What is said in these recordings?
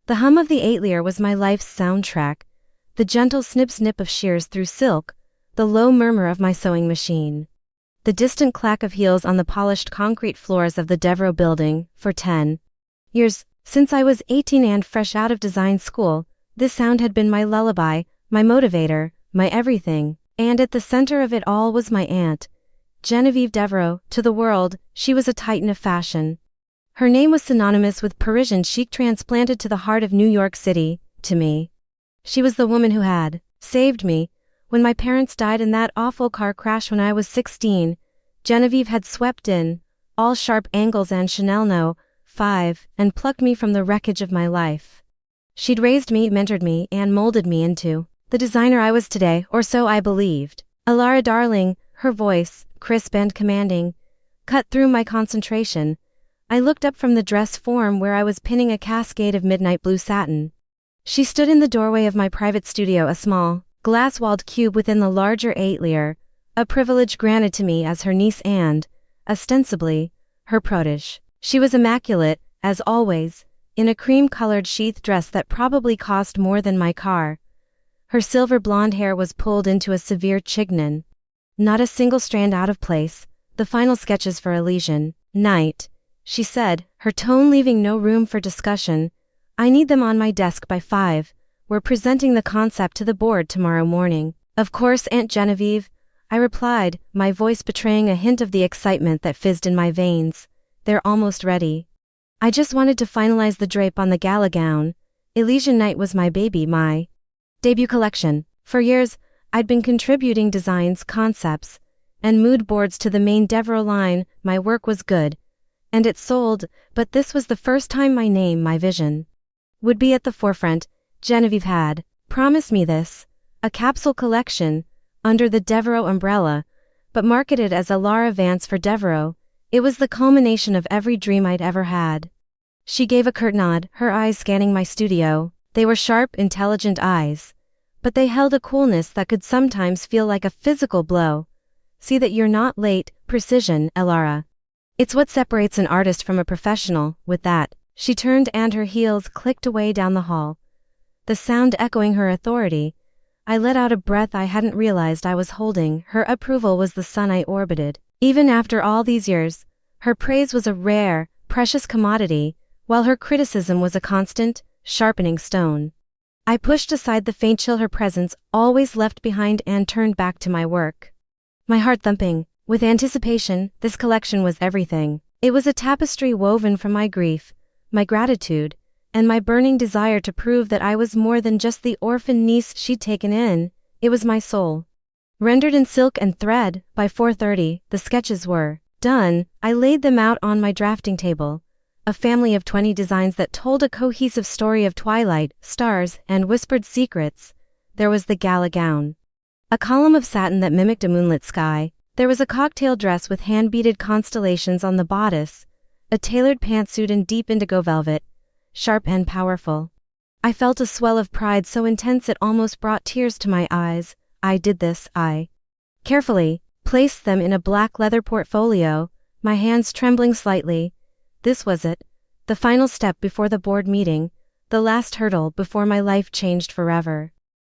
The hum of the atelier was my life's soundtrack, the gentle snip-snip of shears through silk, the low murmur of my sewing machine. The distant clack of heels on the polished concrete floors of the Devereux building. For 10 years, since I was 18 and fresh out of design school, this sound had been my lullaby, my motivator, my everything, and at the center of it all was my aunt, Genevieve Devereux. To the world, she was a titan of fashion. Her name was synonymous with Parisian chic transplanted to the heart of New York City. To me, she was the woman who had saved me. When my parents died in that awful car crash when I was 16, Genevieve had swept in, all sharp angles and Chanel No. 5, and plucked me from the wreckage of my life. She'd raised me, mentored me, and molded me into the designer I was today, or so I believed. Alara darling, her voice, crisp and commanding, cut through my concentration. I looked up from the dress form where I was pinning a cascade of midnight blue satin. She stood in the doorway of my private studio, a small, glass-walled cube within the larger atelier, a privilege granted to me as her niece and, ostensibly, her protege. She was immaculate, as always, in a cream-colored sheath dress that probably cost more than my car. Her silver blonde hair was pulled into a severe chignon. Not a single strand out of place, the final sketches for Elysian Night, she said, her tone leaving no room for discussion. I need them on my desk by 5. We're presenting the concept to the board tomorrow morning. Of course, Aunt Genevieve, I replied, my voice betraying a hint of the excitement that fizzed in my veins. They're almost ready. I just wanted to finalize the drape on the gala gown. Elysian Night was my baby, my debut collection. For years, I'd been contributing designs, concepts, and mood boards to the main Devereux line. My work was good, and it sold, but this was the first time my name, my vision, would be at the forefront. Genevieve had promised me this, a capsule collection, under the Devereux umbrella, but marketed as Alara Vance for Devereux. It was the culmination of every dream I'd ever had. She gave a curt nod, her eyes scanning my studio. They were sharp, intelligent eyes, but they held a coolness that could sometimes feel like a physical blow. See that you're not late. Precision, Alara. It's what separates an artist from a professional. With that, she turned and her heels clicked away down the hall, the sound echoing her authority. I let out a breath I hadn't realized I was holding. Her approval was the sun I orbited. Even after all these years, her praise was a rare, precious commodity, while her criticism was a constant, sharpening stone. I pushed aside the faint chill her presence always left behind and turned back to my work. My heart thumping with anticipation. This collection was everything. It was a tapestry woven from my grief, my gratitude, and my burning desire to prove that I was more than just the orphan niece she'd taken in. It was my soul. Rendered in silk and thread. By 4:30, the sketches were done. I laid them out on my drafting table, a family of 20 designs that told a cohesive story of twilight, stars, and whispered secrets. There was the gala gown, a column of satin that mimicked a moonlit sky. There was a cocktail dress with hand-beaded constellations on the bodice, a tailored pantsuit in deep indigo velvet, sharp and powerful. I felt a swell of pride so intense it almost brought tears to my eyes. I did this. I carefully placed them in a black leather portfolio, my hands trembling slightly. This was it, the final step before the board meeting, the last hurdle before my life changed forever.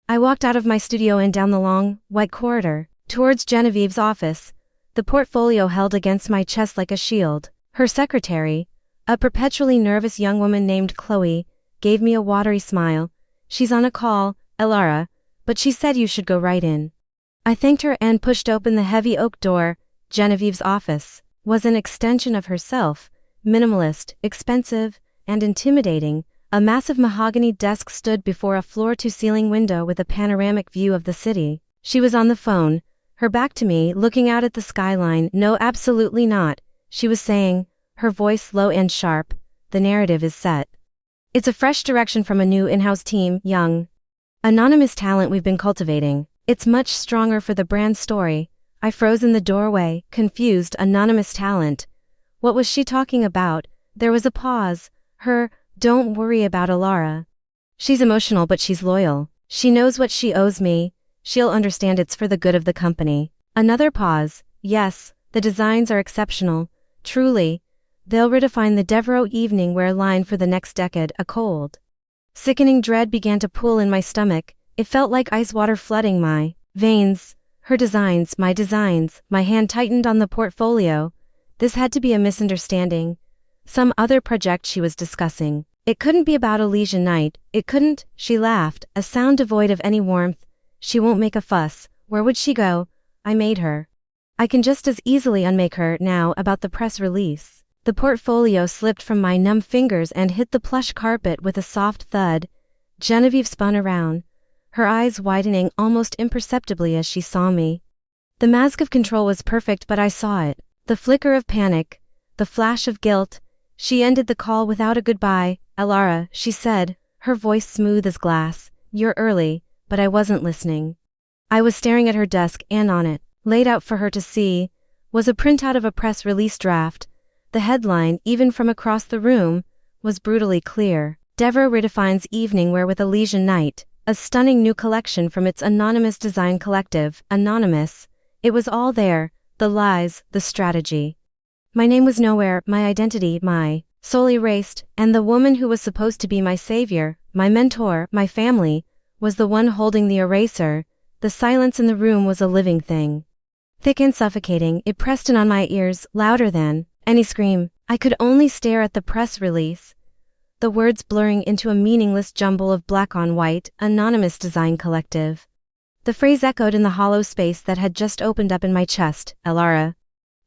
I walked out of my studio and down the long, white corridor, towards Genevieve's office, the portfolio held against my chest like a shield. Her secretary, a perpetually nervous young woman named Chloe, gave me a watery smile. She's on a call, Alara, but she said you should go right in. I thanked her and pushed open the heavy oak door. Genevieve's office was an extension of herself, minimalist, expensive, and intimidating. A massive mahogany desk stood before a floor-to-ceiling window with a panoramic view of the city. She was on the phone, her back to me, looking out at the skyline. No, absolutely not, she was saying, her voice low and sharp. The narrative is set. It's a fresh direction from a new in-house team, young, anonymous talent we've been cultivating. It's much stronger for the brand story. I froze in the doorway, confused. Anonymous talent. What was she talking about? There was a pause. Don't worry about Alara. She's emotional but she's loyal. She knows what she owes me. She'll understand it's for the good of the company. Another pause. Yes, the designs are exceptional. Truly. They'll redefine the Devereux evening wear line for the next decade. A cold Sickening dread began to pool in my stomach. It felt like ice water flooding my veins. Her designs, my hand tightened on the portfolio. This had to be a misunderstanding. Some other project she was discussing. It couldn't be about Elysian Night. It couldn't, she laughed, a sound devoid of any warmth. She won't make a fuss. Where would she go? I made her. I can just as easily unmake her now about the press release. The portfolio slipped from my numb fingers and hit the plush carpet with a soft thud. Genevieve spun around, her eyes widening almost imperceptibly as she saw me. The mask of control was perfect, but I saw it. The flicker of panic, the flash of guilt. She ended the call without a goodbye. Elara, she said, her voice smooth as glass. You're early, but I wasn't listening. I was staring at her desk, and on it, laid out for her to see, was a printout of a press release draft. The headline, even from across the room, was brutally clear. Devra redefines evening wear with Elysian Night, a stunning new collection from its anonymous design collective, Anonymous. It was all there, the lies, the strategy. My name was nowhere, my identity, my soul erased, and the woman who was supposed to be my savior, my mentor, my family, was the one holding the eraser. The silence in the room was a living thing. Thick and suffocating, it pressed in on my ears, louder than any scream. I could only stare at the press release, the words blurring into a meaningless jumble of black on white, Anonymous Design Collective. The phrase echoed in the hollow space that had just opened up in my chest. Elara.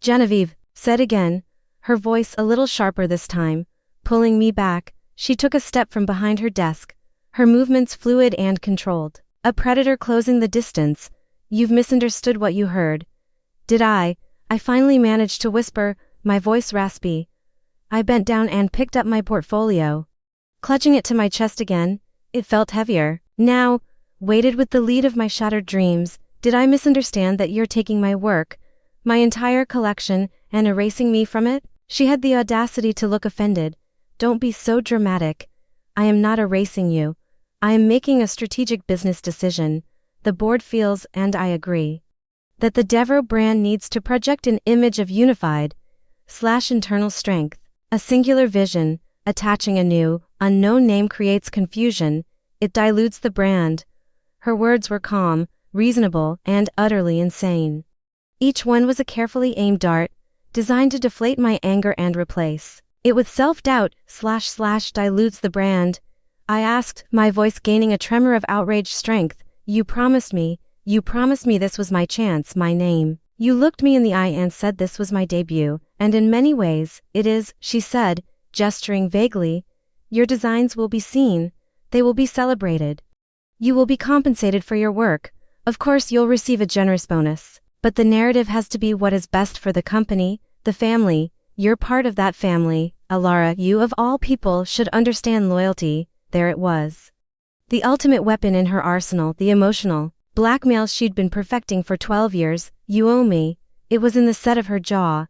Genevieve said again, her voice a little sharper this time, pulling me back. She took a step from behind her desk, her movements fluid and controlled. A predator closing the distance. You've misunderstood what you heard. Did I? I finally managed to whisper, my voice raspy. I bent down and picked up my portfolio. Clutching it to my chest again, it felt heavier. Now, weighted with the lead of my shattered dreams. Did I misunderstand that you're taking my work, my entire collection, and erasing me from it? She had the audacity to look offended. Don't be so dramatic. I am not erasing you. I am making a strategic business decision. The board feels, and I agree, that the Devra brand needs to project an image of unified / internal strength. A singular vision. Attaching a new, unknown name creates confusion. It dilutes the brand. Her words were calm, reasonable, and utterly insane. Each one was a carefully aimed dart, designed to deflate my anger and replace it with self-doubt / dilutes the brand. I asked, my voice gaining a tremor of outraged strength. You promised me this was my chance, my name. You looked me in the eye and said this was my debut, and in many ways, it is, she said, gesturing vaguely. Your designs will be seen. They will be celebrated. You will be compensated for your work. Of course you'll receive a generous bonus. But the narrative has to be what is best for the company, the family. You're part of that family. Elara, you of all people should understand loyalty. There it was. The ultimate weapon in her arsenal, the emotional blackmail she'd been perfecting for 12 years. You owe me. It was in the set of her jaw,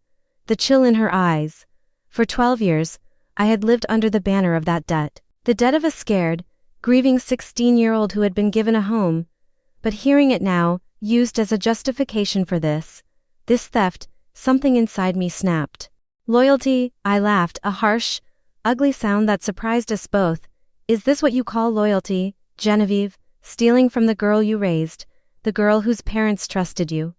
the chill in her eyes. For 12 years, I had lived under the banner of that debt. The debt of a scared, grieving 16-year-old who had been given a home. But hearing it now, used as a justification for this theft, something inside me snapped. Loyalty, I laughed, a harsh, ugly sound that surprised us both. Is this what you call loyalty, Genevieve? Stealing from the girl you raised, the girl whose parents trusted you.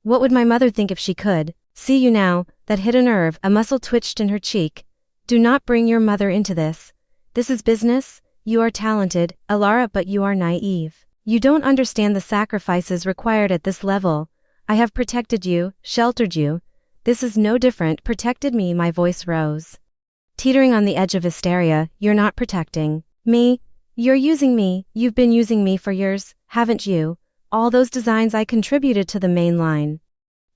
What would my mother think if she could see you now? That hit a nerve, a muscle twitched in her cheek. Do not bring your mother into this. This is business. You are talented, Elara, but you are naive. You don't understand the sacrifices required at this level. I have protected you, sheltered you. This is no different. Protected me, my voice rose, teetering on the edge of hysteria. You're not protecting me. You're using me. You've been using me for years, haven't you? All those designs I contributed to the main line.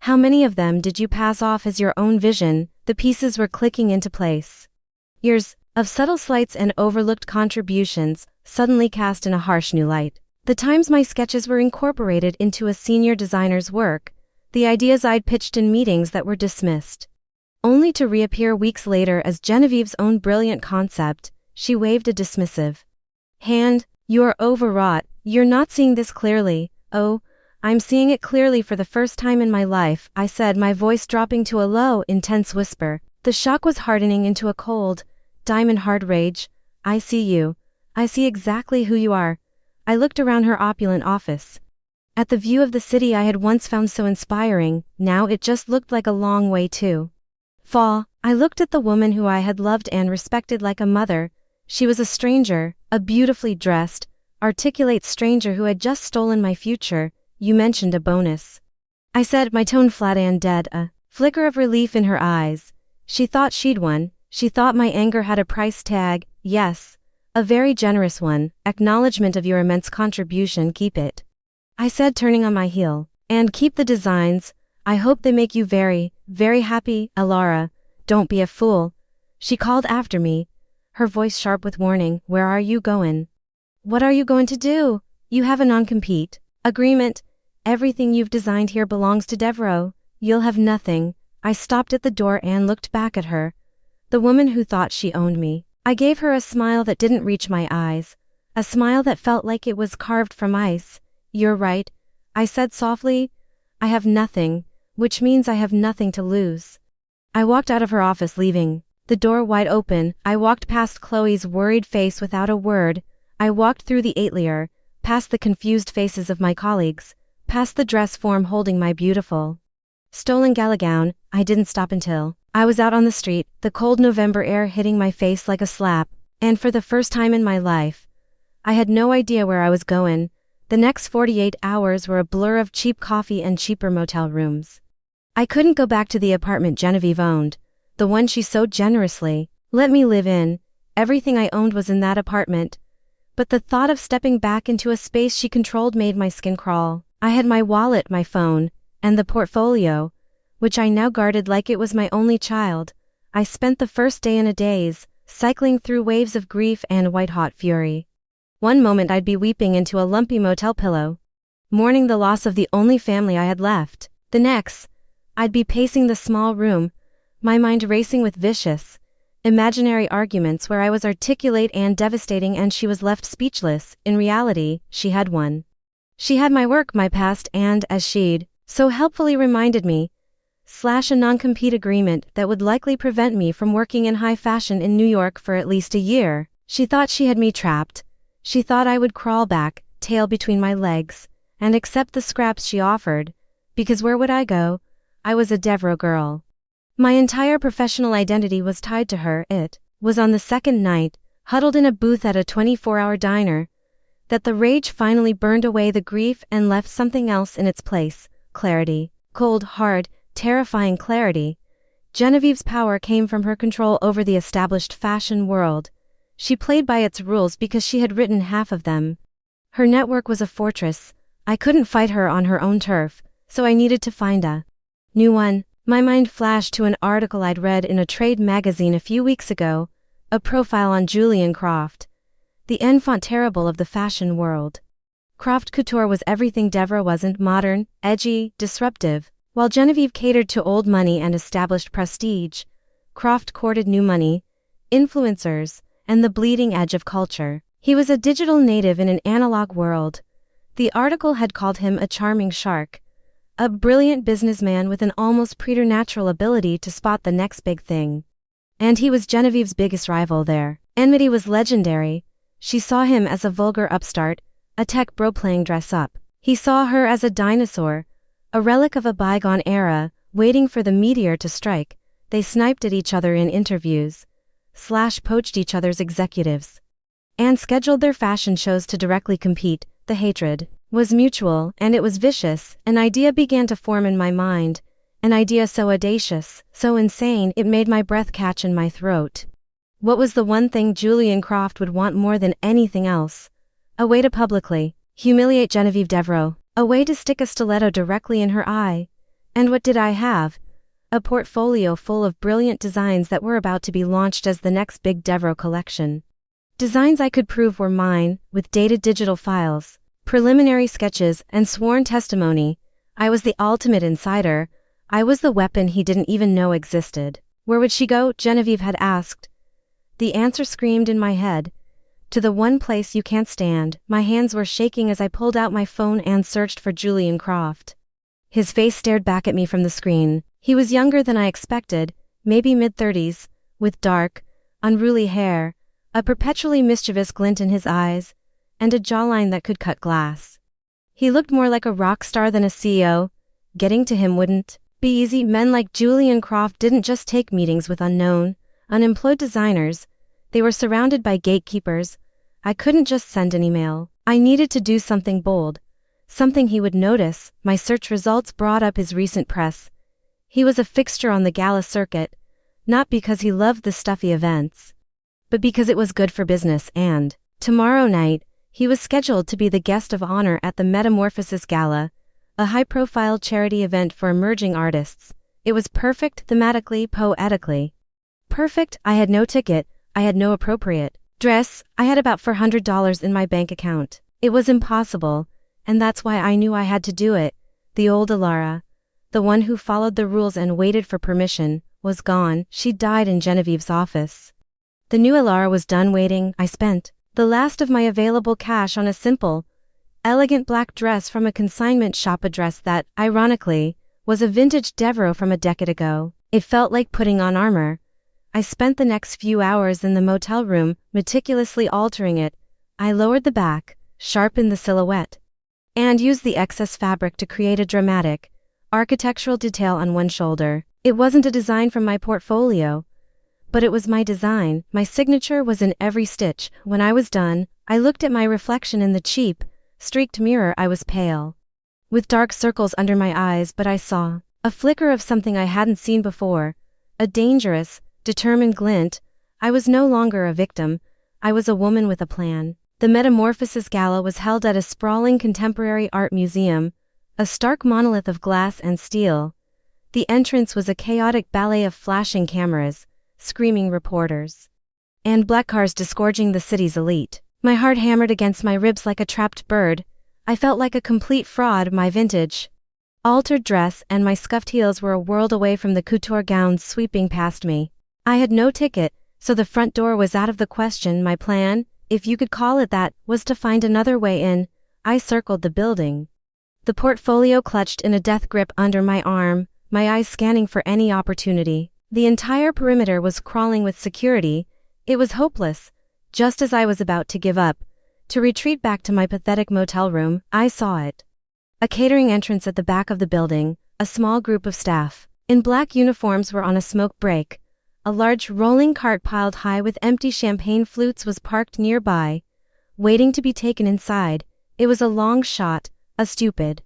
How many of them did you pass off as your own vision? The pieces were clicking into place. Years of subtle slights and overlooked contributions, suddenly cast in a harsh new light. The times my sketches were incorporated into a senior designer's work, the ideas I'd pitched in meetings that were dismissed, only to reappear weeks later as Genevieve's own brilliant concept. She waved a dismissive hand. You're overwrought. You're not seeing this clearly. Oh, I'm seeing it clearly for the first time in my life, I said, my voice dropping to a low, intense whisper. The shock was hardening into a cold, diamond-hard rage. I see you. I see exactly who you are. I looked around her opulent office. At the view of the city I had once found so inspiring, now it just looked like a long way too far. I looked at the woman who I had loved and respected like a mother. She was a stranger, a beautifully dressed, articulate stranger who had just stolen my future. You mentioned a bonus, I said, my tone flat and dead, a flicker of relief in her eyes. She thought she'd won. She thought my anger had a price tag. Yes, a very generous one. Acknowledgement of your immense contribution, keep it, I said, turning on my heel. And keep the designs. I hope they make you very, very happy. Alara, don't be a fool, she called after me, her voice sharp with warning. Where are you going? What are you going to do? You have a non-compete agreement. Everything you've designed here belongs to Devereaux. You'll have nothing. I stopped at the door and looked back at her, the woman who thought she owned me. I gave her a smile that didn't reach my eyes, a smile that felt like it was carved from ice. You're right, I said softly. I have nothing, which means I have nothing to lose. I walked out of her office, leaving the door wide open. I walked past Chloe's worried face without a word. I walked through the atelier, past the confused faces of my colleagues, past the dress form holding my beautiful stolen gala gown. I didn't stop until I was out on the street, the cold November air hitting my face like a slap, and for the first time in my life, I had no idea where I was going. The next 48 hours were a blur of cheap coffee and cheaper motel rooms. I couldn't go back to the apartment Genevieve owned, the one she so generously let me live in. Everything I owned was in that apartment. But the thought of stepping back into a space she controlled made my skin crawl. I had my wallet, my phone, and the portfolio, which I now guarded like it was my only child. I spent the first day in a daze, cycling through waves of grief and white-hot fury. One moment I'd be weeping into a lumpy motel pillow, mourning the loss of the only family I had left. The next, I'd be pacing the small room, my mind racing with vicious, imaginary arguments where I was articulate and devastating and she was left speechless. In reality, she had won. She had my work, my past, and, as she'd so helpfully reminded me, a non-compete agreement that would likely prevent me from working in high fashion in New York for at least a year. She thought she had me trapped. She thought I would crawl back, tail between my legs, and accept the scraps she offered, because where would I go? I was a Devereaux girl. My entire professional identity was tied to her. It was on the second night, huddled in a booth at a 24-hour diner, that the rage finally burned away the grief and left something else in its place. Clarity. Cold, hard, terrifying clarity. Genevieve's power came from her control over the established fashion world. She played by its rules because she had written half of them. Her network was a fortress. I couldn't fight her on her own turf, so I needed to find a new one. My mind flashed to an article I'd read in a trade magazine a few weeks ago, a profile on Julian Croft, the enfant terrible of the fashion world. Croft couture was everything Devereaux wasn't: modern, edgy, disruptive. While Genevieve catered to old money and established prestige, Croft courted new money, influencers, and the bleeding edge of culture. He was a digital native in an analog world. The article had called him a charming shark, a brilliant businessman with an almost preternatural ability to spot the next big thing. And he was Genevieve's biggest rival there. Enmity was legendary. She saw him as a vulgar upstart, a tech bro playing dress up. He saw her as a dinosaur, a relic of a bygone era, waiting for the meteor to strike. They sniped at each other in interviews, poached each other's executives, and scheduled their fashion shows to directly compete. The hatred was mutual, and it was vicious. An idea began to form in my mind, an idea so audacious, so insane, it made my breath catch in my throat. What was the one thing Julian Croft would want more than anything else? A way to publicly humiliate Genevieve Devereaux, a way to stick a stiletto directly in her eye. And what did I have? A portfolio full of brilliant designs that were about to be launched as the next big Devereaux collection. Designs I could prove were mine, with dated digital files, preliminary sketches, and sworn testimony. I was the ultimate insider. I was the weapon he didn't even know existed. Where would she go? Genevieve had asked. The answer screamed in my head. To the one place you can't stand. My hands were shaking as I pulled out my phone and searched for Julian Croft. His face stared back at me from the screen. He was younger than I expected, maybe mid-30s, with dark, unruly hair, a perpetually mischievous glint in his eyes, and a jawline that could cut glass. He looked more like a rock star than a CEO. Getting to him wouldn't be easy. Men like Julian Croft didn't just take meetings with unknown, unemployed designers. They were surrounded by gatekeepers. I couldn't just send an email. I needed to do something bold, something he would notice. My search results brought up his recent press. He was a fixture on the gala circuit, not because he loved the stuffy events, but because it was good for business. And tomorrow night, he was scheduled to be the guest of honor at the Metamorphosis Gala, a high-profile charity event for emerging artists. It was perfect thematically, poetically. Perfect. I had no ticket, I had no appropriate dress, I had about $400 in my bank account. It was impossible, and that's why I knew I had to do it. The old Alara, the one who followed the rules and waited for permission, was gone. She died in Genevieve's office. The new Alara was done waiting. I spent the last of my available cash on a simple, elegant black dress from a consignment shop, a dress that, ironically, was a vintage Devereux from a decade ago. It felt like putting on armor. I spent the next few hours in the motel room, meticulously altering it. I lowered the back, sharpened the silhouette, and used the excess fabric to create a dramatic, architectural detail on one shoulder. It wasn't a design from my portfolio, but it was my design. My signature was in every stitch. When I was done, I looked at my reflection in the cheap, streaked mirror. I was pale, with dark circles under my eyes, but I saw a flicker of something I hadn't seen before, a dangerous, determined glint. I was no longer a victim, I was a woman with a plan. The Metamorphosis Gala was held at a sprawling contemporary art museum, a stark monolith of glass and steel. The entrance was a chaotic ballet of flashing cameras, screaming reporters, and black cars disgorging the city's elite. My heart hammered against my ribs like a trapped bird. I felt like a complete fraud. My vintage, altered dress and my scuffed heels were a world away from the couture gowns sweeping past me. I had no ticket, so the front door was out of the question. My plan, if you could call it that, was to find another way in. I circled the building, the portfolio clutched in a death grip under my arm, my eyes scanning for any opportunity. The entire perimeter was crawling with security. It was hopeless. Just as I was about to give up, to retreat back to my pathetic motel room, I saw it. A catering entrance at the back of the building. A small group of staff in black uniforms were on a smoke break. A large rolling cart piled high with empty champagne flutes was parked nearby, waiting to be taken inside. It was a long shot, a stupid,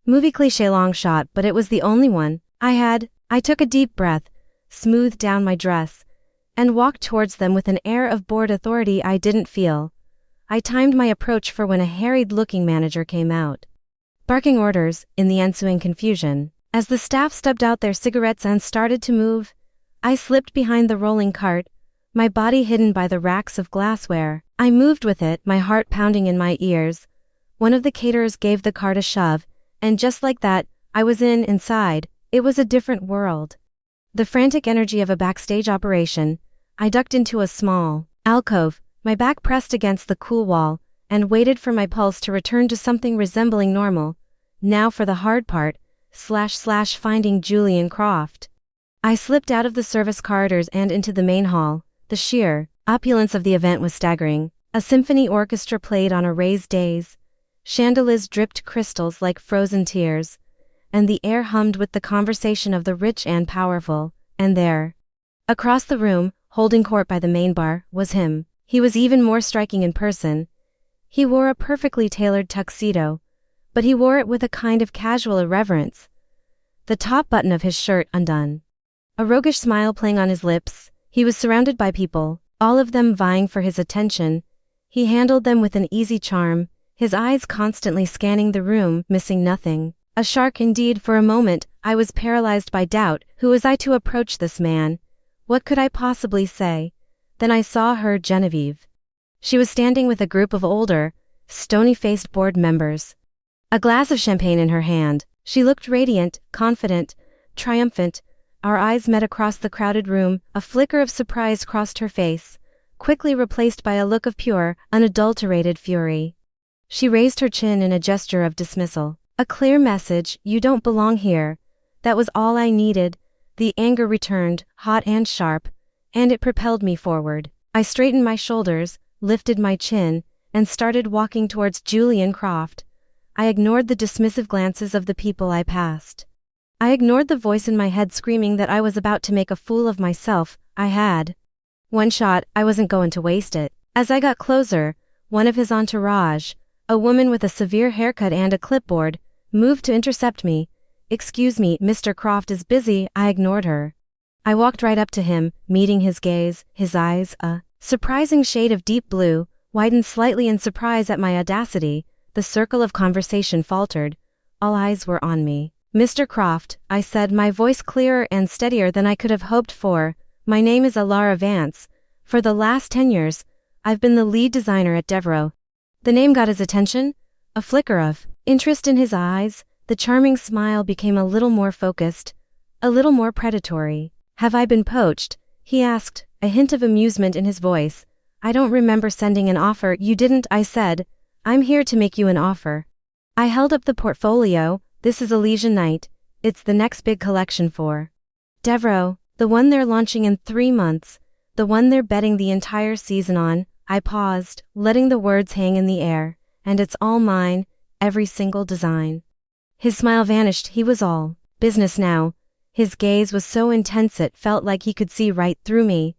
movie cliché long shot, but it was the only one I had. I took a deep breath, smoothed down my dress, and walked towards them with an air of bored authority I didn't feel. I timed my approach for when a harried-looking manager came out, barking orders. In the ensuing confusion, as the staff stubbed out their cigarettes and started to move, I slipped behind the rolling cart, my body hidden by the racks of glassware. I moved with it, my heart pounding in my ears. One of the caterers gave the cart a shove, and just like that, I was inside. It was a different world. The frantic energy of a backstage operation. I ducked into a small alcove, my back pressed against the cool wall, and waited for my pulse to return to something resembling normal. Now for the hard part, finding Julian Croft. I slipped out of the service corridors and into the main hall. The sheer opulence of the event was staggering. A symphony orchestra played on a raised dais. Chandeliers dripped crystals like frozen tears, and the air hummed with the conversation of the rich and powerful. And there, across the room, holding court by the main bar, was him. He was even more striking in person. He wore a perfectly tailored tuxedo, but he wore it with a kind of casual irreverence, the top button of his shirt undone, a roguish smile playing on his lips. He was surrounded by people, all of them vying for his attention. He handled them with an easy charm, his eyes constantly scanning the room, missing nothing. A shark indeed. For a moment, I was paralyzed by doubt. Who was I to approach this man? What could I possibly say? Then I saw her, Genevieve. She was standing with a group of older, stony-faced board members, a glass of champagne in her hand. She looked radiant, confident, triumphant. Our eyes met across the crowded room. A flicker of surprise crossed her face, quickly replaced by a look of pure, unadulterated fury. She raised her chin in a gesture of dismissal. A clear message: you don't belong here. That was all I needed. The anger returned, hot and sharp, and it propelled me forward. I straightened my shoulders, lifted my chin, and started walking towards Julian Croft. I ignored the dismissive glances of the people I passed. I ignored the voice in my head screaming that I was about to make a fool of myself. I had one shot, I wasn't going to waste it. As I got closer, one of his entourage, a woman with a severe haircut and a clipboard, moved to intercept me. "Excuse me, Mr. Croft is busy." I ignored her. I walked right up to him, meeting his gaze. His eyes, a surprising shade of deep blue, widened slightly in surprise at my audacity. The circle of conversation faltered. All eyes were on me. "Mr. Croft," I said, my voice clearer and steadier than I could have hoped for, "my name is Alara Vance. For the last 10 years, I've been the lead designer at Devereaux." The name got his attention. A flicker of interest in his eyes, the charming smile became a little more focused, a little more predatory. "Have I been poached?" he asked, a hint of amusement in his voice. "I don't remember sending an offer." "You didn't," I said. "I'm here to make you an offer." I held up the portfolio. "This is Elysian Night. It's the next big collection for Devereaux, the one they're launching in 3 months, the one they're betting the entire season on." I paused, letting the words hang in the air. "And it's all mine, every single design." His smile vanished. He was all business now. His gaze was so intense it felt like he could see right through me.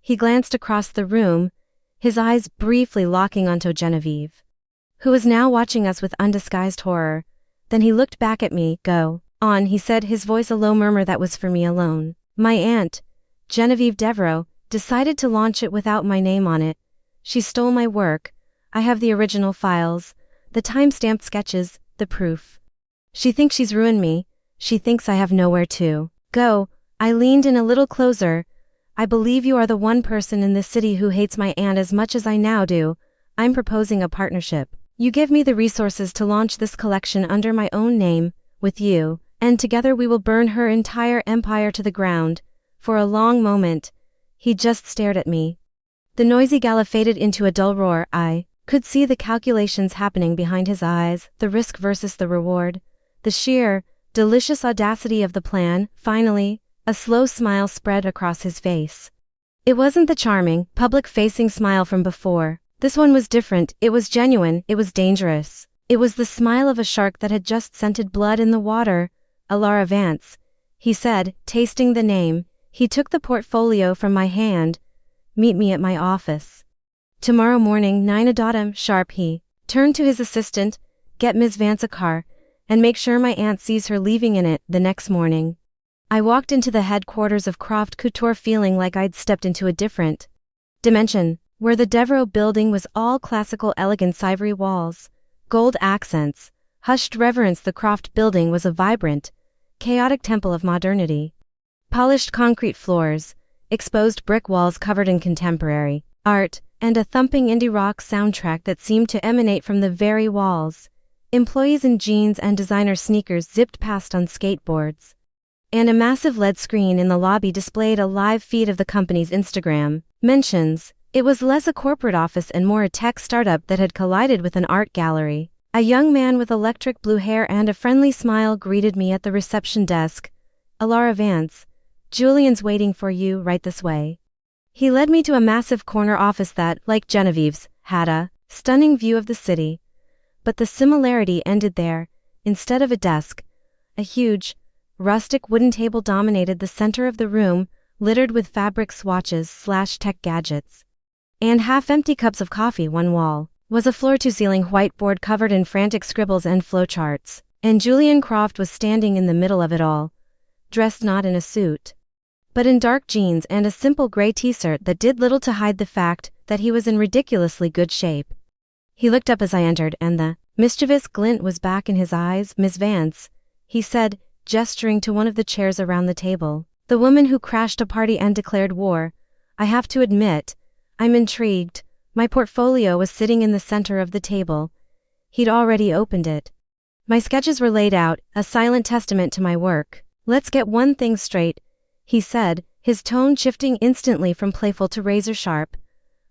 He glanced across the room, his eyes briefly locking onto Genevieve, who was now watching us with undisguised horror. Then he looked back at me. "Go on," he said, his voice a low murmur that was for me alone. "My aunt, Genevieve Devereaux, decided to launch it without my name on it. She stole my work. I have the original files, the time-stamped sketches, the proof. She thinks she's ruined me. She thinks I have nowhere to go." I leaned in a little closer. "I believe you are the one person in this city who hates my aunt as much as I now do. I'm proposing a partnership. You give me the resources to launch this collection under my own name, with you, and together we will burn her entire empire to the ground." For a long moment, he just stared at me. The noisy gala faded into a dull roar. I could see the calculations happening behind his eyes, the risk versus the reward, the sheer, delicious audacity of the plan. Finally, a slow smile spread across his face. It wasn't the charming, public-facing smile from before. This one was different. It was genuine. It was dangerous. It was the smile of a shark that had just scented blood in the water. "Alara Vance," he said, tasting the name. He took the portfolio from my hand. "Meet me at my office tomorrow morning, 9 a.m. sharp." He turned to his assistant. "Get Ms. Vance a car, and make sure my aunt sees her leaving in it." The next morning, I walked into the headquarters of Croft Couture feeling like I'd stepped into a different dimension, where the Devereaux building was all classical elegance, ivory walls, gold accents, hushed reverence. The Croft building was a vibrant, chaotic temple of modernity. Polished concrete floors, exposed brick walls covered in contemporary art, and a thumping indie rock soundtrack that seemed to emanate from the very walls. Employees in jeans and designer sneakers zipped past on skateboards. And a massive LED screen in the lobby displayed a live feed of the company's Instagram mentions. It was less a corporate office and more a tech startup that had collided with an art gallery. A young man with electric blue hair and a friendly smile greeted me at the reception desk. "Alara Vance, Julian's waiting for you right this way." He led me to a massive corner office that, like Genevieve's, had a stunning view of the city. But the similarity ended there. Instead of a desk, a huge, rustic wooden table dominated the center of the room, littered with fabric swatches/tech gadgets and half-empty cups of coffee. One wall was a floor-to-ceiling whiteboard covered in frantic scribbles and flowcharts, and Julian Croft was standing in the middle of it all, dressed not in a suit, but in dark jeans and a simple gray t-shirt that did little to hide the fact that he was in ridiculously good shape. He looked up as I entered, and the mischievous glint was back in his eyes. "Miss Vance," he said, gesturing to one of the chairs around the table. "The woman who crashed a party and declared war. I have to admit, I'm intrigued." My portfolio was sitting in the center of the table. He'd already opened it. My sketches were laid out, a silent testament to my work. "Let's get one thing straight," he said, his tone shifting instantly from playful to razor-sharp.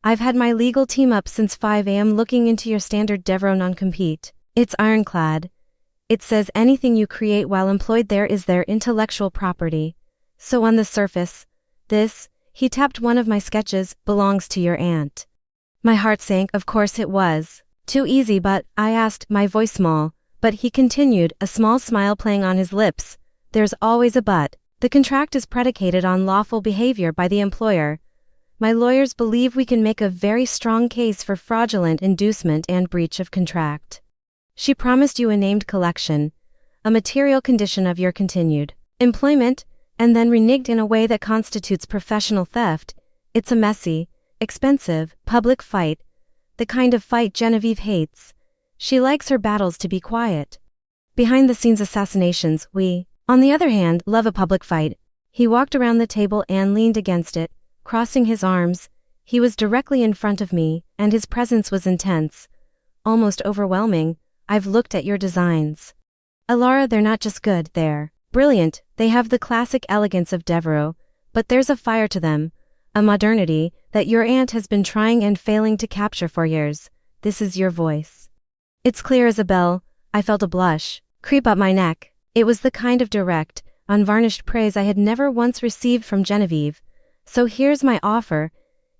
"I've had my legal team up since 5 a.m. looking into your standard Devereaux non-compete. It's ironclad. It says anything you create while employed there is their intellectual property. So on the surface, this," He tapped one of my sketches, belongs to your aunt. My heart sank, of course it was. Too easy, but, I asked, my voice small. But he continued, a small smile playing on his lips. There's always a but. The contract is predicated on lawful behavior by the employer. My lawyers believe we can make a very strong case for fraudulent inducement and breach of contract. She promised you a named collection, a material condition of your continued employment, and then reneged in a way that constitutes professional theft. It's a messy, expensive, public fight, the kind of fight Genevieve hates. She likes her battles to be quiet. Behind-the-scenes assassinations, we, on the other hand, love a public fight. He walked around the table and leaned against it, crossing his arms. He was directly in front of me, and his presence was intense, almost overwhelming. I've looked at your designs. Alara, they're not just good, they're brilliant. They have the classic elegance of Devereux, but there's a fire to them, a modernity that your aunt has been trying and failing to capture for years. This is your voice. It's clear as a bell. I felt a blush creep up my neck. It was the kind of direct, unvarnished praise I had never once received from Genevieve. So here's my offer,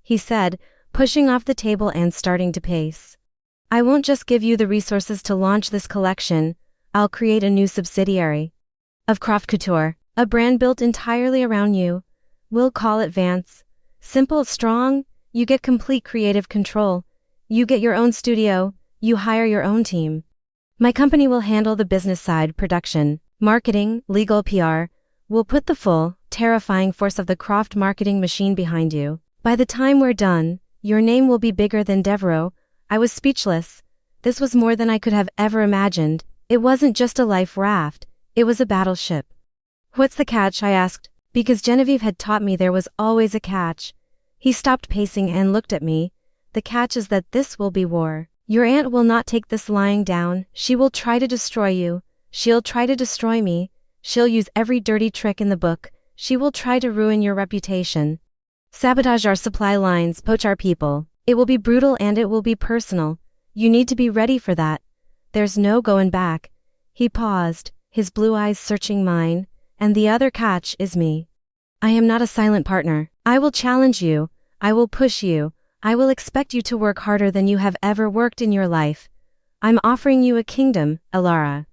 he said, pushing off the table and starting to pace. I won't just give you the resources to launch this collection, I'll create a new subsidiary of Croft Couture, a brand built entirely around you. We'll call it Vance. Simple, strong, you get complete creative control. You get your own studio, you hire your own team. My company will handle the business side, production, marketing, legal, PR. We'll put the full, terrifying force of the Croft marketing machine behind you. By the time we're done, your name will be bigger than Devereux. I was speechless. This was more than I could have ever imagined. It wasn't just a life raft, it was a battleship. What's the catch? I asked, because Genevieve had taught me there was always a catch. He stopped pacing and looked at me. The catch is that this will be war. Your aunt will not take this lying down. She will try to destroy you. She'll try to destroy me. She'll use every dirty trick in the book. She will try to ruin your reputation. Sabotage our supply lines, poach our people. It will be brutal and it will be personal. You need to be ready for that. There's no going back. He paused, his blue eyes searching mine, and the other catch is me. I am not a silent partner. I will challenge you. I will push you. I will expect you to work harder than you have ever worked in your life. I'm offering you a kingdom, Alara.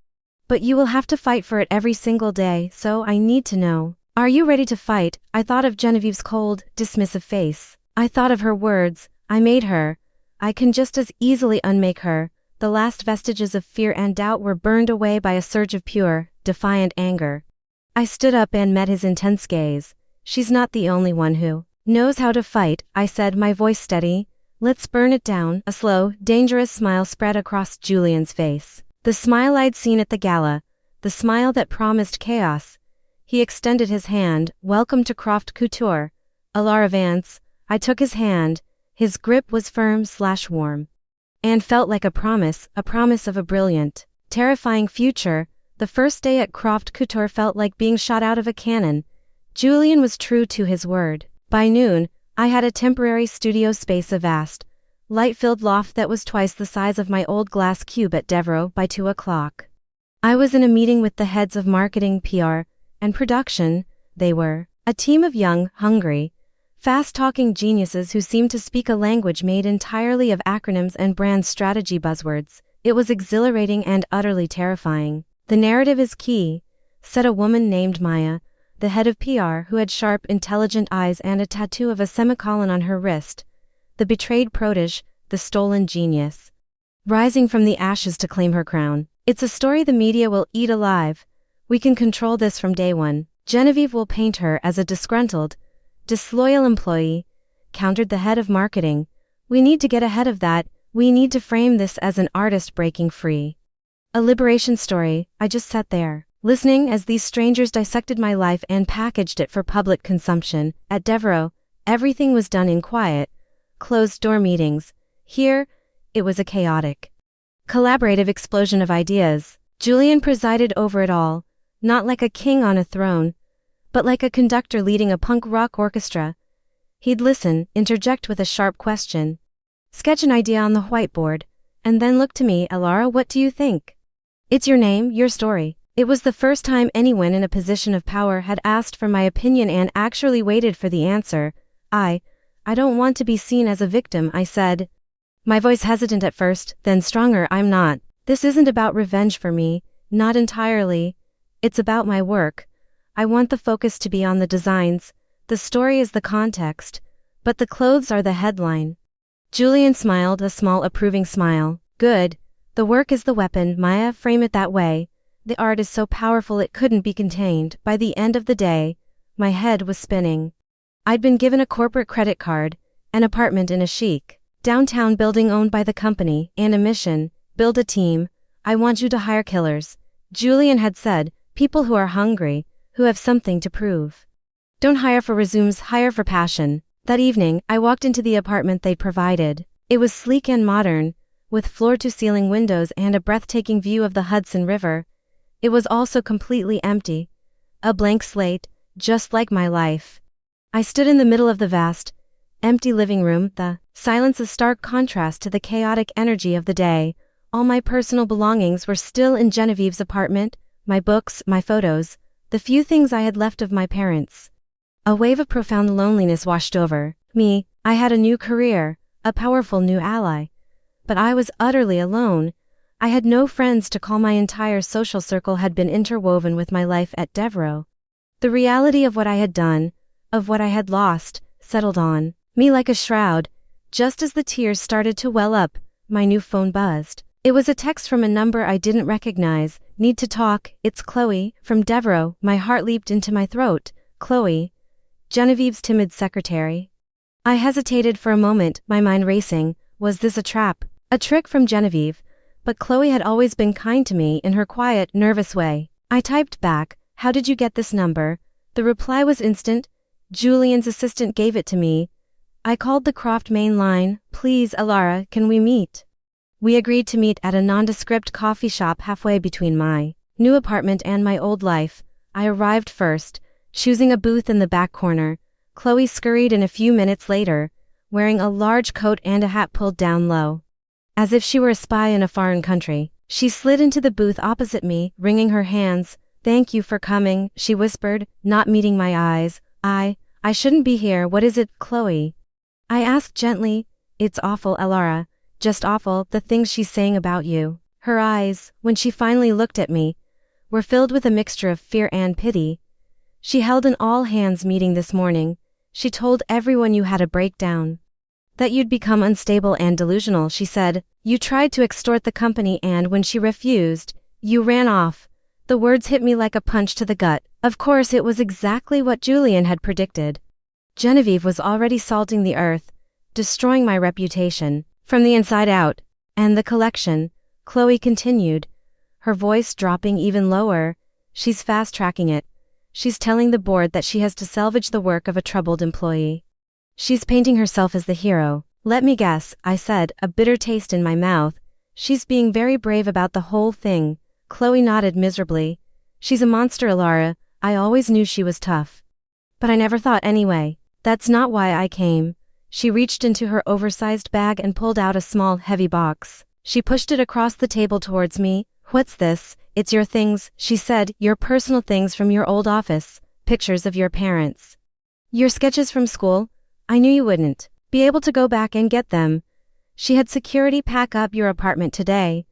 But you will have to fight for it every single day, so I need to know. Are you ready to fight? I thought of Genevieve's cold, dismissive face. I thought of her words. I made her. I can just as easily unmake her. The last vestiges of fear and doubt were burned away by a surge of pure, defiant anger. I stood up and met his intense gaze. She's not the only one who knows how to fight, I said, my voice steady. Let's burn it down. A slow, dangerous smile spread across Julian's face. The smile I'd seen at the gala. The smile that promised chaos. He extended his hand. Welcome to Croft Couture, Alara Vance. I took his hand. His grip was firm/warm. And felt like a promise of a brilliant, terrifying future. The first day at Croft Couture felt like being shot out of a cannon. Julian was true to his word. By noon, I had a temporary studio space, a vast, light-filled loft that was twice the size of my old glass cube at Devereux. By 2 o'clock. I was in a meeting with the heads of marketing, PR, and production. They were a team of young, hungry, fast-talking geniuses who seemed to speak a language made entirely of acronyms and brand strategy buzzwords. It was exhilarating and utterly terrifying. The narrative is key, said a woman named Maya, the head of PR, who had sharp, intelligent eyes and a tattoo of a semicolon on her wrist. The betrayed protege, the stolen genius, rising from the ashes to claim her crown. It's a story the media will eat alive. We can control this from day one. Genevieve will paint her as a disgruntled, disloyal employee, countered the head of marketing. We need to get ahead of that. We need to frame this as an artist breaking free. A liberation story. I just sat there, listening as these strangers dissected my life and packaged it for public consumption. At Devereux, everything was done in quiet, closed-door meetings. Here, it was a chaotic, collaborative explosion of ideas. Julian presided over it all, not like a king on a throne, but like a conductor leading a punk rock orchestra. He'd listen, interject with a sharp question, sketch an idea on the whiteboard, and then look to me. Alara, what do you think? It's your name, your story. It was the first time anyone in a position of power had asked for my opinion and actually waited for the answer. I don't want to be seen as a victim, I said. My voice hesitant at first, then stronger. I'm not. This isn't about revenge for me, not entirely. It's about my work. I want the focus to be on the designs. The story is the context, but the clothes are the headline. Julian smiled, a small approving smile. Good. The work is the weapon, Maya, frame it that way. The art is so powerful it couldn't be contained. By the end of the day, my head was spinning. I'd been given a corporate credit card, an apartment in a chic, downtown building owned by the company, and a mission: build a team. I want you to hire killers, Julian had said, people who are hungry, who have something to prove. Don't hire for resumes, hire for passion. That evening, I walked into the apartment they'd provided. It was sleek and modern, with floor-to-ceiling windows and a breathtaking view of the Hudson River. It was also completely empty. A blank slate, just like my life. I stood in the middle of the vast, empty living room, the silence a stark contrast to the chaotic energy of the day. All my personal belongings were still in Genevieve's apartment, my books, my photos, the few things I had left of my parents. A wave of profound loneliness washed over me. I had a new career, a powerful new ally. But I was utterly alone. I had no friends to call. My entire social circle had been interwoven with my life at Devereux. The reality of what I had done, of what I had lost, settled on me like a shroud. Just as the tears started to well up, my new phone buzzed. It was a text from a number I didn't recognize. Need to talk, it's Chloe, from Devereux. My heart leaped into my throat. Chloe, Genevieve's timid secretary. I hesitated for a moment, my mind racing. Was this a trap? A trick from Genevieve? But Chloe had always been kind to me in her quiet, nervous way. I typed back, how did you get this number? The reply was instant. Julian's assistant gave it to me. I called the Croft main line. Please, Alara, can we meet? We agreed to meet at a nondescript coffee shop halfway between my new apartment and my old life. I arrived first, choosing a booth in the back corner. Chloe scurried in a few minutes later, wearing a large coat and a hat pulled down low. As if she were a spy in a foreign country, she slid into the booth opposite me, wringing her hands. Thank you for coming, she whispered, not meeting my eyes. I shouldn't be here. What is it, Chloe? I asked gently. It's awful, Alara. Just awful, the things she's saying about you. Her eyes, when she finally looked at me, were filled with a mixture of fear and pity. She held an all-hands meeting this morning. She told everyone you had a breakdown. That you'd become unstable and delusional, she said. You tried to extort the company and when she refused, you ran off. The words hit me like a punch to the gut. Of course it was exactly what Julian had predicted. Genevieve was already salting the earth, destroying my reputation, from the inside out. And the collection, Chloe continued, her voice dropping even lower. She's fast-tracking it. She's telling the board that she has to salvage the work of a troubled employee. She's painting herself as the hero. Let me guess, I said, a bitter taste in my mouth. She's being very brave about the whole thing. Chloe nodded miserably. She's a monster, Alara. I always knew she was tough. But I never thought anyway. That's not why I came. She reached into her oversized bag and pulled out a small, heavy box. She pushed it across the table towards me. What's this? It's your things, she said, your personal things from your old office. Pictures of your parents. Your sketches from school? I knew you wouldn't be able to go back and get them. She had security pack up your apartment today.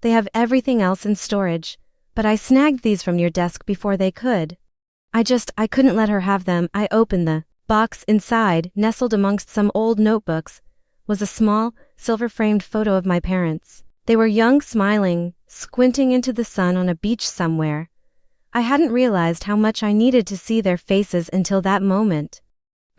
They have everything else in storage, but I snagged these from your desk before they could. I couldn't let her have them. I opened the box. Inside, nestled amongst some old notebooks, was a small, silver-framed photo of my parents. They were young, smiling, squinting into the sun on a beach somewhere. I hadn't realized how much I needed to see their faces until that moment.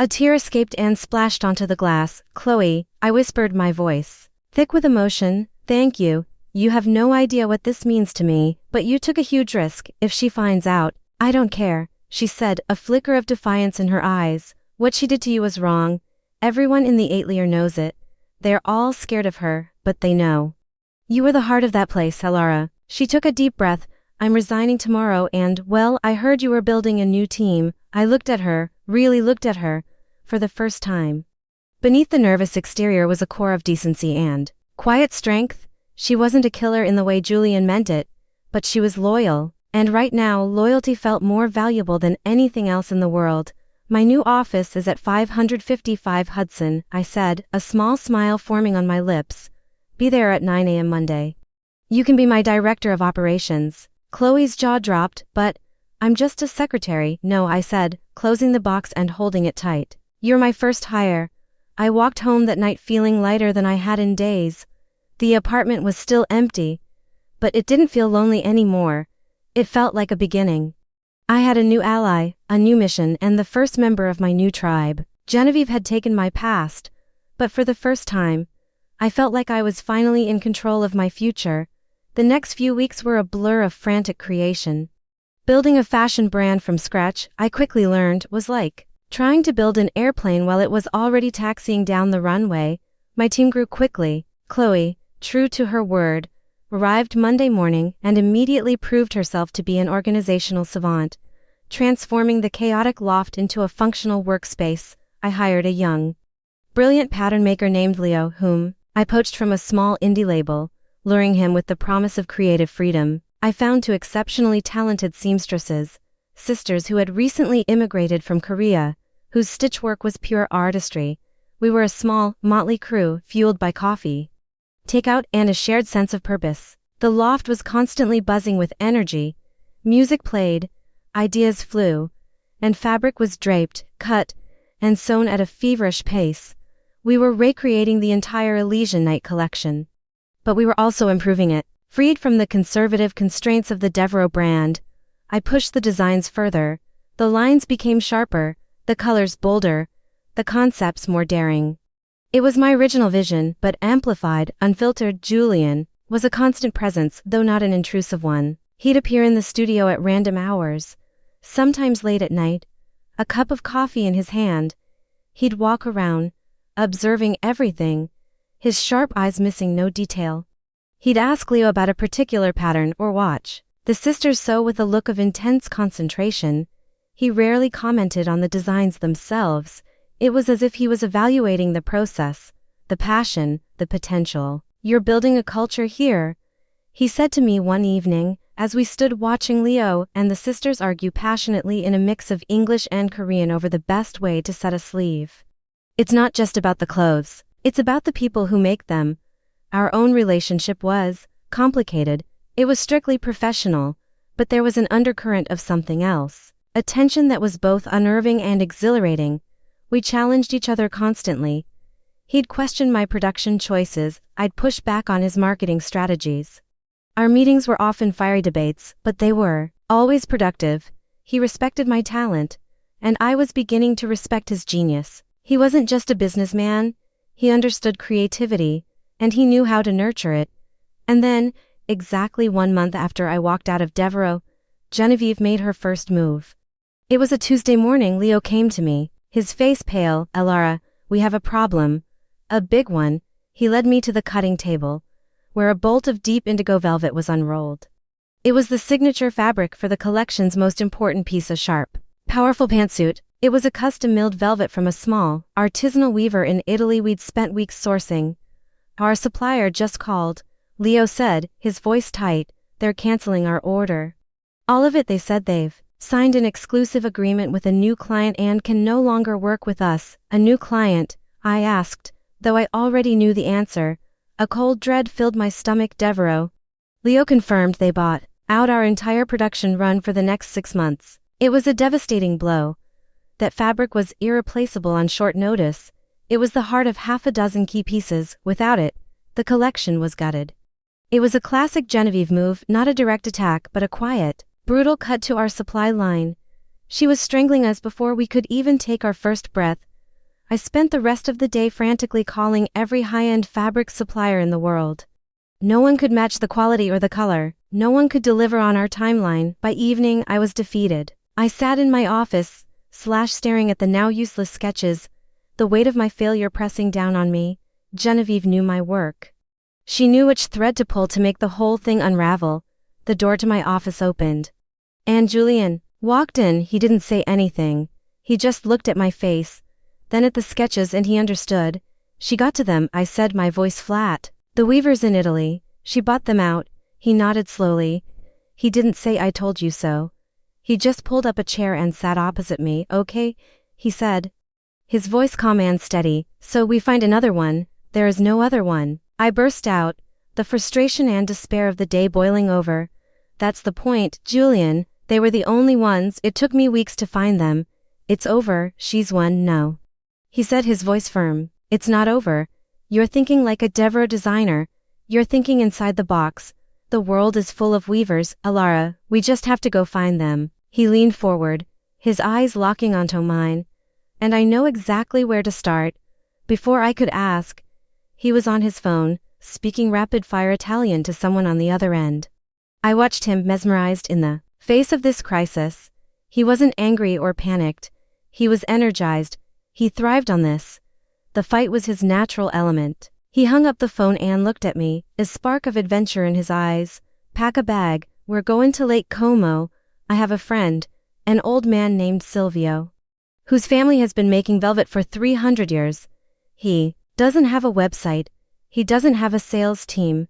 A tear escaped and splashed onto the glass. Chloe, I whispered, my voice thick with emotion. Thank you. You have no idea what this means to me, but you took a huge risk. If she finds out, I don't care, she said, a flicker of defiance in her eyes. What she did to you was wrong. Everyone in the Atelier knows it. They're all scared of her, but they know. You were the heart of that place, Alara. She took a deep breath. I'm resigning tomorrow and, well, I heard you were building a new team. I looked at her, really looked at her, for the first time. Beneath the nervous exterior was a core of decency and quiet strength. She wasn't a killer in the way Julian meant it, but she was loyal, and right now loyalty felt more valuable than anything else in the world. My new office is at 555 Hudson, I said, a small smile forming on my lips. Be there at 9 a.m. Monday. You can be my director of operations. Chloe's jaw dropped, but I'm just a secretary. No, I said, closing the box and holding it tight. You're my first hire. I walked home that night feeling lighter than I had in days. The apartment was still empty, but it didn't feel lonely anymore. It felt like a beginning. I had a new ally, a new mission, and the first member of my new tribe. Genevieve had taken my past, but for the first time, I felt like I was finally in control of my future. The next few weeks were a blur of frantic creation. Building a fashion brand from scratch, I quickly learned, was like trying to build an airplane while it was already taxiing down the runway. My team grew quickly. Chloe, true to her word, arrived Monday morning and immediately proved herself to be an organizational savant, transforming the chaotic loft into a functional workspace. I hired a young, brilliant pattern maker named Leo, whom I poached from a small indie label, luring him with the promise of creative freedom. I found two exceptionally talented seamstresses, sisters who had recently immigrated from Korea, whose stitchwork was pure artistry. We were a small, motley crew, fueled by coffee, takeout, and a shared sense of purpose. The loft was constantly buzzing with energy. Music played, ideas flew, and fabric was draped, cut, and sewn at a feverish pace. We were recreating the entire Elysian Night collection. But we were also improving it. Freed from the conservative constraints of the Devereaux brand, I pushed the designs further. The lines became sharper, the colors bolder, the concepts more daring. It was my original vision, but amplified, unfiltered. Julian was a constant presence, though not an intrusive one. He'd appear in the studio at random hours, sometimes late at night, a cup of coffee in his hand. He'd walk around, observing everything, his sharp eyes missing no detail. He'd ask Leo about a particular pattern or watch the sisters sew with a look of intense concentration. He rarely commented on the designs themselves. It was as if he was evaluating the process, the passion, the potential. You're building a culture here, he said to me one evening, as we stood watching Leo and the sisters argue passionately in a mix of English and Korean over the best way to set a sleeve. It's not just about the clothes, it's about the people who make them. Our own relationship was complicated. It was strictly professional, but there was an undercurrent of something else, a tension that was both unnerving and exhilarating. We challenged each other constantly. He'd question my production choices, I'd push back on his marketing strategies. Our meetings were often fiery debates, but they were always productive. He respected my talent, and I was beginning to respect his genius. He wasn't just a businessman, he understood creativity, and he knew how to nurture it. And then, exactly 1 month after I walked out of Devereaux, Genevieve made her first move. It was a Tuesday morning. Leo came to me, his face pale. Elara, we have a problem. A big one. He led me to the cutting table, where a bolt of deep indigo velvet was unrolled. It was the signature fabric for the collection's most important piece, a sharp, powerful pantsuit. It was a custom-milled velvet from a small, artisanal weaver in Italy we'd spent weeks sourcing. Our supplier just called, Leo said, his voice tight. They're canceling our order. All of it, they said. They've signed an exclusive agreement with a new client and can no longer work with us. A new client? I asked, though I already knew the answer. A cold dread filled my stomach. Devereaux. Leo confirmed they bought out our entire production run for the next 6 months. It was a devastating blow. That fabric was irreplaceable on short notice. It was the heart of half a dozen key pieces. Without it, the collection was gutted. It was a classic Genevieve move, not a direct attack, but a quiet, brutal cut to our supply line. She was strangling us before we could even take our first breath. I spent the rest of the day frantically calling every high-end fabric supplier in the world. No one could match the quality or the color. No one could deliver on our timeline. By evening, I was defeated. I sat in my office, staring at the now useless sketches, the weight of my failure pressing down on me. Genevieve knew my work. She knew which thread to pull to make the whole thing unravel. The door to my office opened, and Julian walked in. He didn't say anything. He just looked at my face, then at the sketches, and he understood. She got to them, I said, my voice flat. The weaver's in Italy. She bought them out. He nodded slowly. He didn't say I told you so. He just pulled up a chair and sat opposite me. Okay, he said. His voice calm and steady. So we find another one, there is no other one. I burst out, the frustration and despair of the day boiling over. That's the point, Julian, they were the only ones, it took me weeks to find them. It's over, she's one, no. He said, his voice firm. It's not over. You're thinking like a Deborah designer. You're thinking inside the box. The world is full of weavers, Alara, we just have to go find them. He leaned forward, his eyes locking onto mine. And I know exactly where to start. Before I could ask, he was on his phone, speaking rapid-fire Italian to someone on the other end. I watched him mesmerized in the face of this crisis. He wasn't angry or panicked. He was energized. He thrived on this. The fight was his natural element. He hung up the phone and looked at me, a spark of adventure in his eyes. Pack a bag, we're going to Lake Como. I have a friend, an old man named Silvio, whose family has been making velvet for 300 years. He doesn't have a website. He doesn't have a sales team.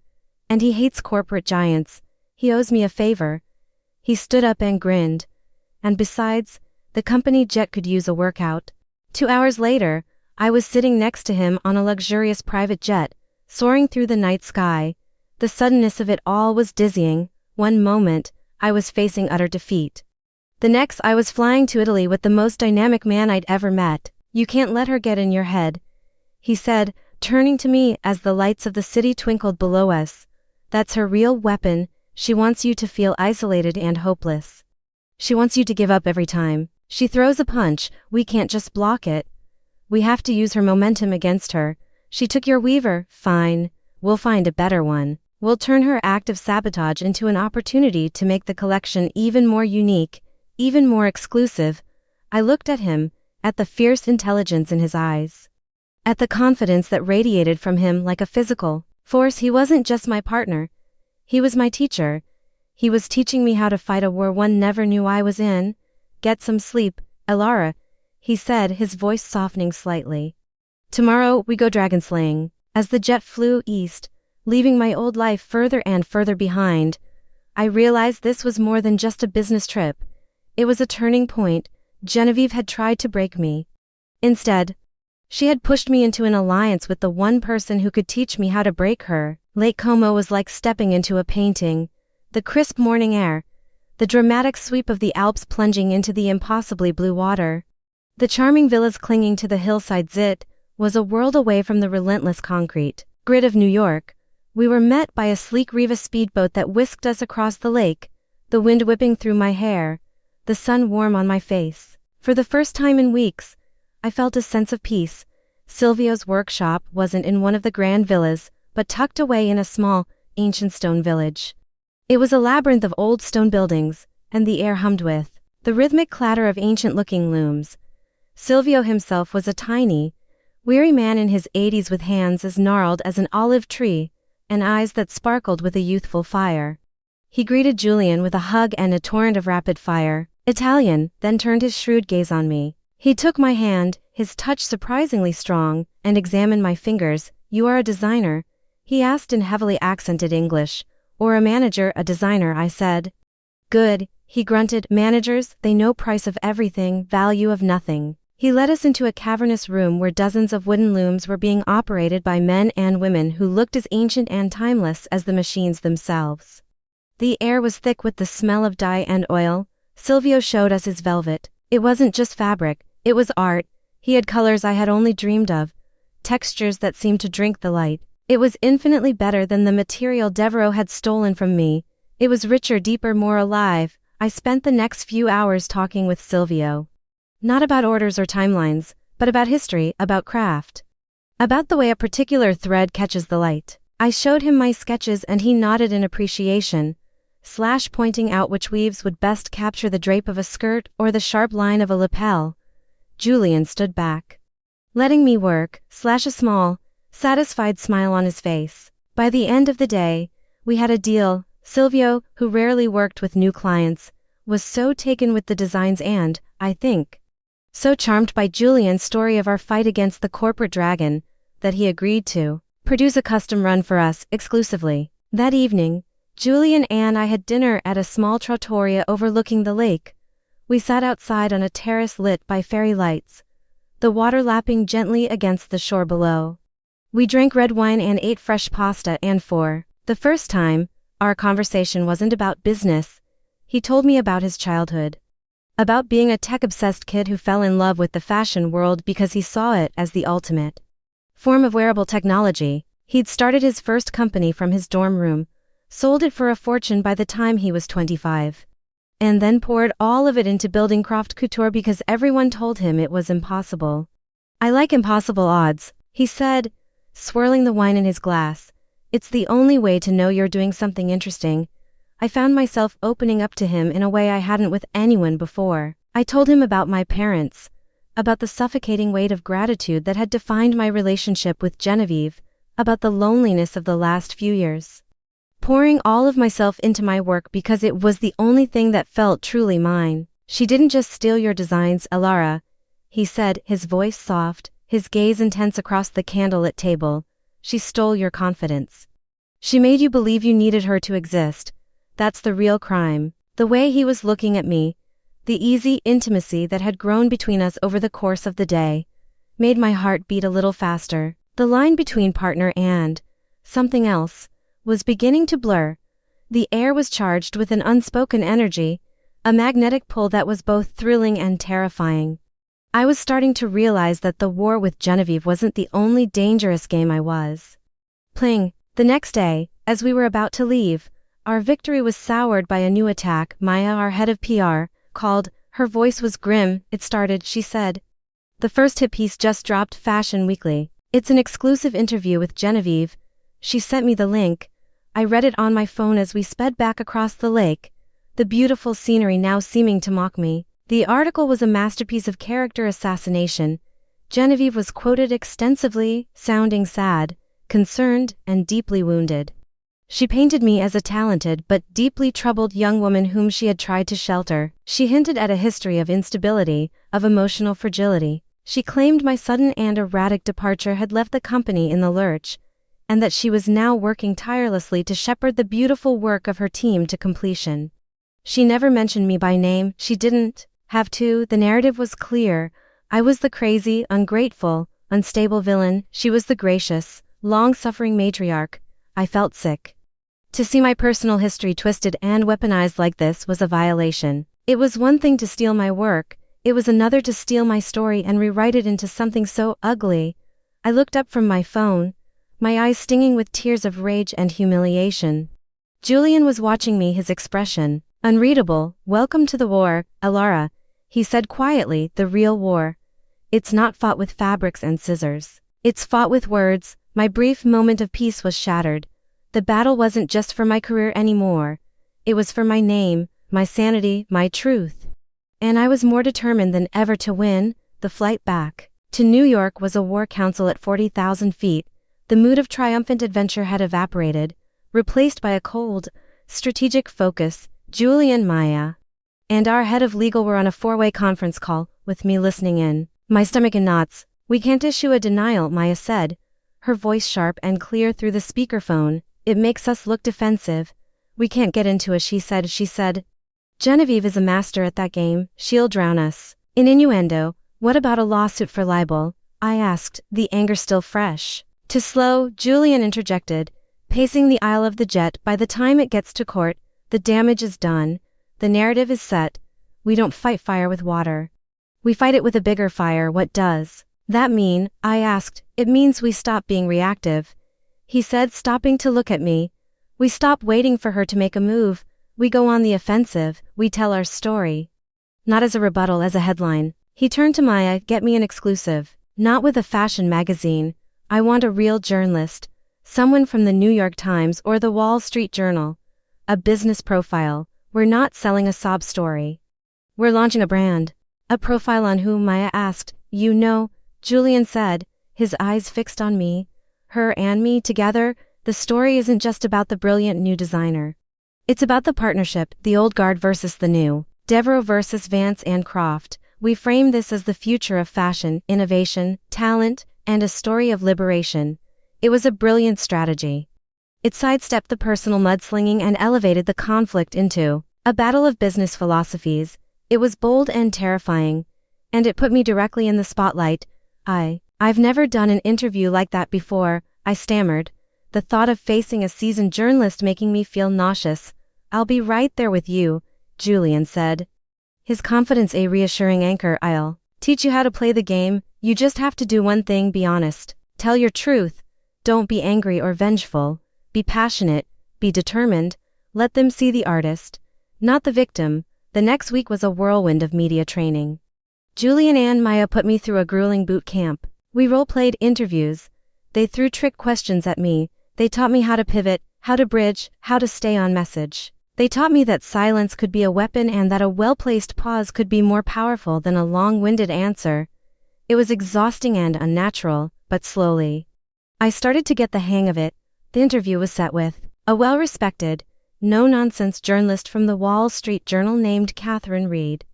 And he hates corporate giants. He owes me a favor. He stood up and grinned. And besides, the company jet could use a workout. 2 hours later, I was sitting next to him on a luxurious private jet, soaring through the night sky. The suddenness of it all was dizzying. One moment, I was facing utter defeat. The next, I was flying to Italy with the most dynamic man I'd ever met. You can't let her get in your head, he said, turning to me as the lights of the city twinkled below us. That's her real weapon. She wants you to feel isolated and hopeless. She wants you to give up every time she throws a punch. We can't just block it. We have to use her momentum against her. She took your weaver, fine. We'll find a better one. We'll turn her act of sabotage into an opportunity to make the collection even more unique, even more exclusive. I looked at him, at the fierce intelligence in his eyes, at the confidence that radiated from him like a physical force. He wasn't just my partner. He was my teacher. He was teaching me how to fight a war one never knew I was in. Get some sleep, Elara, he said, his voice softening slightly. Tomorrow we go dragon slaying. As the jet flew east, leaving my old life further and further behind, I realized this was more than just a business trip. It was a turning point. Genevieve had tried to break me. Instead, she had pushed me into an alliance with the one person who could teach me how to break her. Lake Como was like stepping into a painting. The crisp morning air, the dramatic sweep of the Alps plunging into the impossibly blue water, the charming villas clinging to the hillsides. It was a world away from the relentless concrete grid of New York. We were met by a sleek Riva speedboat that whisked us across the lake, the wind whipping through my hair, the sun warm on my face. For the first time in weeks, I felt a sense of peace. Silvio's workshop wasn't in one of the grand villas, but tucked away in a small, ancient stone village. It was a labyrinth of old stone buildings, and the air hummed with the rhythmic clatter of ancient-looking looms. Silvio himself was a tiny, weary man in his 80s with hands as gnarled as an olive tree, and eyes that sparkled with a youthful fire. He greeted Julian with a hug and a torrent of rapid-fire Italian, then turned his shrewd gaze on me. He took my hand, his touch surprisingly strong, and examined my fingers. You are a designer? He asked in heavily accented English. Or a manager, a designer, I said. Good, he grunted. Managers, they know price of everything, value of nothing. He led us into a cavernous room where dozens of wooden looms were being operated by men and women who looked as ancient and timeless as the machines themselves. The air was thick with the smell of dye and oil. Silvio showed us his velvet. It wasn't just fabric, it was art. He had colors I had only dreamed of, textures that seemed to drink the light. It was infinitely better than the material Devereaux had stolen from me. It was richer, deeper, more alive. I spent the next few hours talking with Silvio. Not about orders or timelines, but about history, about craft. About the way a particular thread catches the light. I showed him my sketches and he nodded in appreciation, pointing out which weaves would best capture the drape of a skirt or the sharp line of a lapel. Julian stood back, letting me work, a small, satisfied smile on his face. By the end of the day, we had a deal. Silvio, who rarely worked with new clients, was so taken with the designs and, I think, so charmed by Julian's story of our fight against the corporate dragon, that he agreed to produce a custom run for us exclusively. That evening, Julian and I had dinner at a small trattoria overlooking the lake. We sat outside on a terrace lit by fairy lights, the water lapping gently against the shore below. We drank red wine and ate fresh pasta, and for the first time, our conversation wasn't about business. He told me about his childhood. About being a tech-obsessed kid who fell in love with the fashion world because he saw it as the ultimate form of wearable technology. He'd started his first company from his dorm room, sold it for a fortune by the time he was 25, and then poured all of it into building Croft Couture because everyone told him it was impossible. I like impossible odds, he said, swirling the wine in his glass. It's the only way to know you're doing something interesting. I found myself opening up to him in a way I hadn't with anyone before. I told him about my parents, about the suffocating weight of gratitude that had defined my relationship with Genevieve, about the loneliness of the last few years. Pouring all of myself into my work because it was the only thing that felt truly mine. She didn't just steal your designs, Elara, he said, his voice soft, his gaze intense across the candlelit table. She stole your confidence. She made you believe you needed her to exist. That's the real crime. The way he was looking at me, the easy intimacy that had grown between us over the course of the day, made my heart beat a little faster. The line between partner and something else was beginning to blur. The air was charged with an unspoken energy, a magnetic pull that was both thrilling and terrifying. I was starting to realize that the war with Genevieve wasn't the only dangerous game I was playing. The next day, as we were about to leave, our victory was soured by a new attack. Maya, our head of PR, called. Her voice was grim. It started, she said. The first hit piece just dropped, Fashion Weekly. It's an exclusive interview with Genevieve. She sent me the link. I read it on my phone as we sped back across the lake, the beautiful scenery now seeming to mock me. The article was a masterpiece of character assassination. Genevieve was quoted extensively, sounding sad, concerned, and deeply wounded. She painted me as a talented but deeply troubled young woman whom she had tried to shelter. She hinted at a history of instability, of emotional fragility. She claimed my sudden and erratic departure had left the company in the lurch, and that she was now working tirelessly to shepherd the beautiful work of her team to completion. She never mentioned me by name. She didn't have to. The narrative was clear. I was the crazy, ungrateful, unstable villain. She was the gracious, long-suffering matriarch. I felt sick. To see my personal history twisted and weaponized like this was a violation. It was one thing to steal my work, it was another to steal my story and rewrite it into something so ugly. I looked up from my phone, my eyes stinging with tears of rage and humiliation. Julian was watching me, his expression unreadable. Welcome to the war, Elara, he said quietly, the real war. It's not fought with fabrics and scissors. It's fought with words. My brief moment of peace was shattered. The battle wasn't just for my career anymore. It was for my name, my sanity, my truth. And I was more determined than ever to win. The flight back to New York was a war council at 40,000 feet. The mood of triumphant adventure had evaporated, replaced by a cold, strategic focus. Julian, Maya, and our head of legal were on a four-way conference call, with me listening in, my stomach in knots. We can't issue a denial, Maya said, her voice sharp and clear through the speakerphone. It makes us look defensive. We can't get into a she said. Genevieve is a master at that game. She'll drown us in innuendo. What about a lawsuit for libel? I asked, the anger still fresh. Too slow, Julian interjected, pacing the aisle of the jet. By the time it gets to court, the damage is done. The narrative is set. We don't fight fire with water. We fight it with a bigger fire. What does that mean? I asked. It means we stop being reactive, he said, stopping to look at me. We stop waiting for her to make a move. We go on the offensive. We tell our story. Not as a rebuttal, as a headline. He turned to Maya. Get me an exclusive. Not with a fashion magazine. I want a real journalist. Someone from the New York Times or the Wall Street Journal. A business profile. We're not selling a sob story. We're launching a brand. A profile on whom? Maya asked. You know, Julian said, his eyes fixed on me. Her and me together. The story isn't just about the brilliant new designer. It's about the partnership, the old guard versus the new. Devereaux versus Vance and Croft. We frame this as the future of fashion, innovation, talent, and a story of liberation. It was a brilliant strategy. It sidestepped the personal mudslinging and elevated the conflict into a battle of business philosophies. It was bold and terrifying, and it put me directly in the spotlight. I've never done an interview like that before, I stammered, the thought of facing a seasoned journalist making me feel nauseous. I'll be right there with you, Julian said. His confidence a reassuring anchor. I'll teach you how to play the game. You just have to do one thing: be honest. Tell your truth. Don't be angry or vengeful. Be passionate. Be determined. Let them see the artist, not the victim. The next week was a whirlwind of media training. Julian and Maya put me through a grueling boot camp. We role-played interviews. They threw trick questions at me. They taught me how to pivot, how to bridge, how to stay on message. They taught me that silence could be a weapon and that a well-placed pause could be more powerful than a long-winded answer. It was exhausting and unnatural, but slowly I started to get the hang of it. The interview was set with a well-respected, no-nonsense journalist from the Wall Street Journal named Catherine Reed.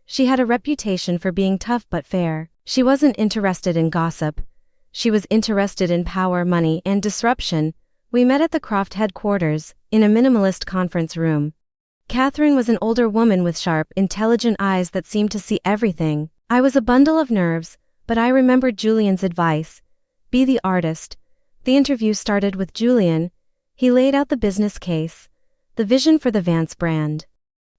She had a reputation for being tough but fair. She wasn't interested in gossip. She was interested in power, money, and disruption. We met at the Croft headquarters, in a minimalist conference room. Catherine was an older woman with sharp, intelligent eyes that seemed to see everything. I was a bundle of nerves, but I remembered Julian's advice. Be the artist. The interview started with Julian. He laid out the business case, the vision for the Vance brand,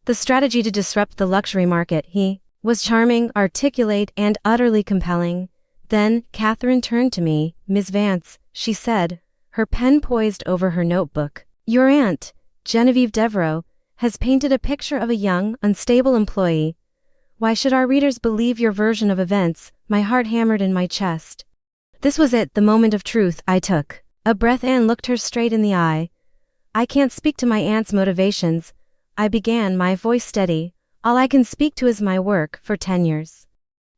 the strategy to disrupt the luxury market. He was charming, articulate, and utterly compelling. Then, Catherine turned to me. Ms. Vance, she said, her pen poised over her notebook. Your aunt, Genevieve Devereaux, has painted a picture of a young, unstable employee. Why should our readers believe your version of events? My heart hammered in my chest. This was it, the moment of truth. I took a breath and looked her straight in the eye. I can't speak to my aunt's motivations, I began, my voice steady. All I can speak to is my work. For 10 years,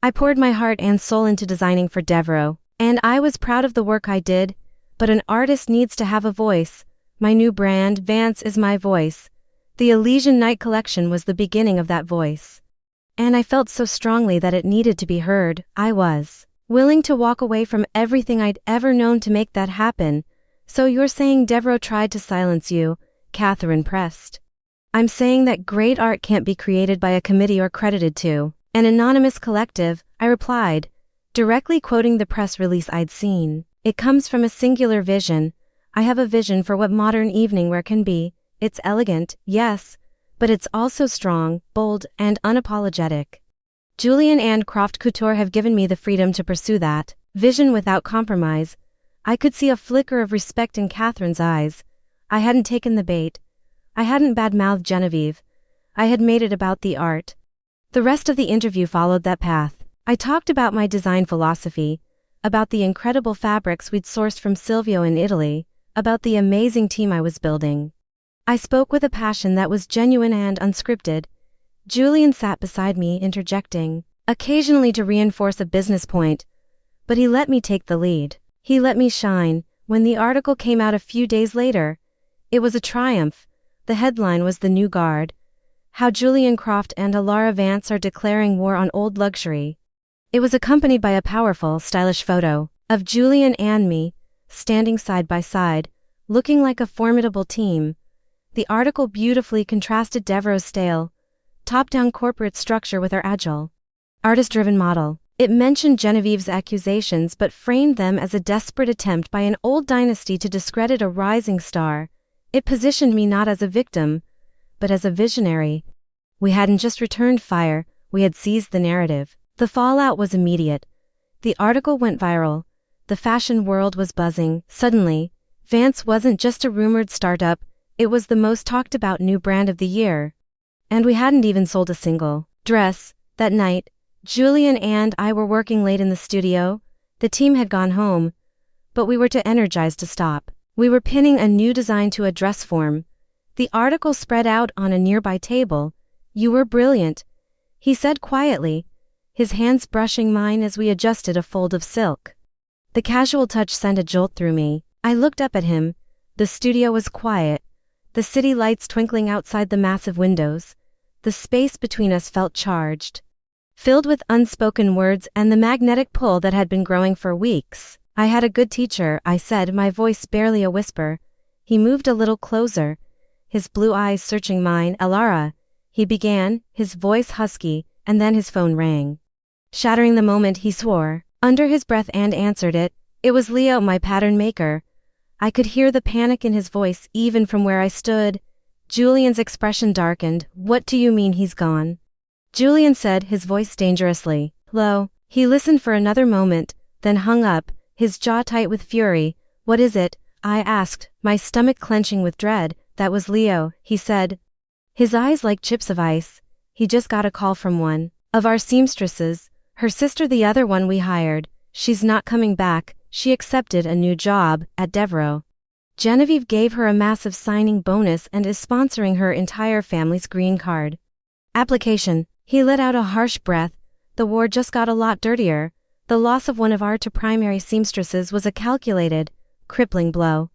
I poured my heart and soul into designing for Devereaux, and I was proud of the work I did. But an artist needs to have a voice. My new brand, Vance, is my voice. The Elysian Night collection was the beginning of that voice. And I felt so strongly that it needed to be heard. I was willing to walk away from everything I'd ever known to make that happen. So you're saying Devereaux tried to silence you? Catherine pressed. I'm saying that great art can't be created by a committee or credited to an anonymous collective, I replied, directly quoting the press release I'd seen. It comes from a singular vision. I have a vision for what modern evening wear can be. It's elegant, yes, but it's also strong, bold, and unapologetic. Julian and Croft Couture have given me the freedom to pursue that vision without compromise. I could see a flicker of respect in Catherine's eyes. I hadn't taken the bait. I hadn't bad-mouthed Genevieve. I had made it about the art. The rest of the interview followed that path. I talked about my design philosophy, about the incredible fabrics we'd sourced from Silvio in Italy, about the amazing team I was building. I spoke with a passion that was genuine and unscripted. Julian sat beside me, interjecting, occasionally to reinforce a business point, but he let me take the lead. He let me shine. When the article came out a few days later, it was a triumph. The headline was The New Guard: How Julian Croft and Alara Vance Are Declaring War on Old Luxury. It was accompanied by a powerful, stylish photo of Julian and me, standing side by side, looking like a formidable team. The article beautifully contrasted Devereaux's stale, top-down corporate structure with our agile, artist-driven model. It mentioned Genevieve's accusations but framed them as a desperate attempt by an old dynasty to discredit a rising star. It positioned me not as a victim, but as a visionary. We hadn't just returned fire, we had seized the narrative. The fallout was immediate. The article went viral. The fashion world was buzzing. Suddenly, Vance wasn't just a rumored startup, it was the most talked about new brand of the year. And we hadn't even sold a single dress. That night, Julian and I were working late in the studio. The team had gone home, but we were too energized to stop. We were pinning a new design to a dress form. The article spread out on a nearby table. You were brilliant, he said quietly, his hands brushing mine as we adjusted a fold of silk. The casual touch sent a jolt through me. I looked up at him. The studio was quiet, the city lights twinkling outside the massive windows. The space between us felt charged, filled with unspoken words and the magnetic pull that had been growing for weeks. I had a good teacher, I said, my voice barely a whisper. He moved a little closer, his blue eyes searching mine. Alara, he began, his voice husky, and then his phone rang. Shattering the moment, he swore under his breath and answered it. It was Leo, my pattern maker. I could hear the panic in his voice even from where I stood. Julian's expression darkened. What do you mean he's gone? Julian said, his voice dangerously low. He listened for another moment, then hung up, his jaw tight with fury. What is it? I asked, my stomach clenching with dread. That was Leo, he said, his eyes like chips of ice. He just got a call from one of our seamstresses, her sister, the other one we hired. She's not coming back. She accepted a new job at Devereaux. Genevieve gave her a massive signing bonus and is sponsoring her entire family's green card application. He let out a harsh breath. The war just got a lot dirtier. The loss of one of our two primary seamstresses was a calculated, crippling blow.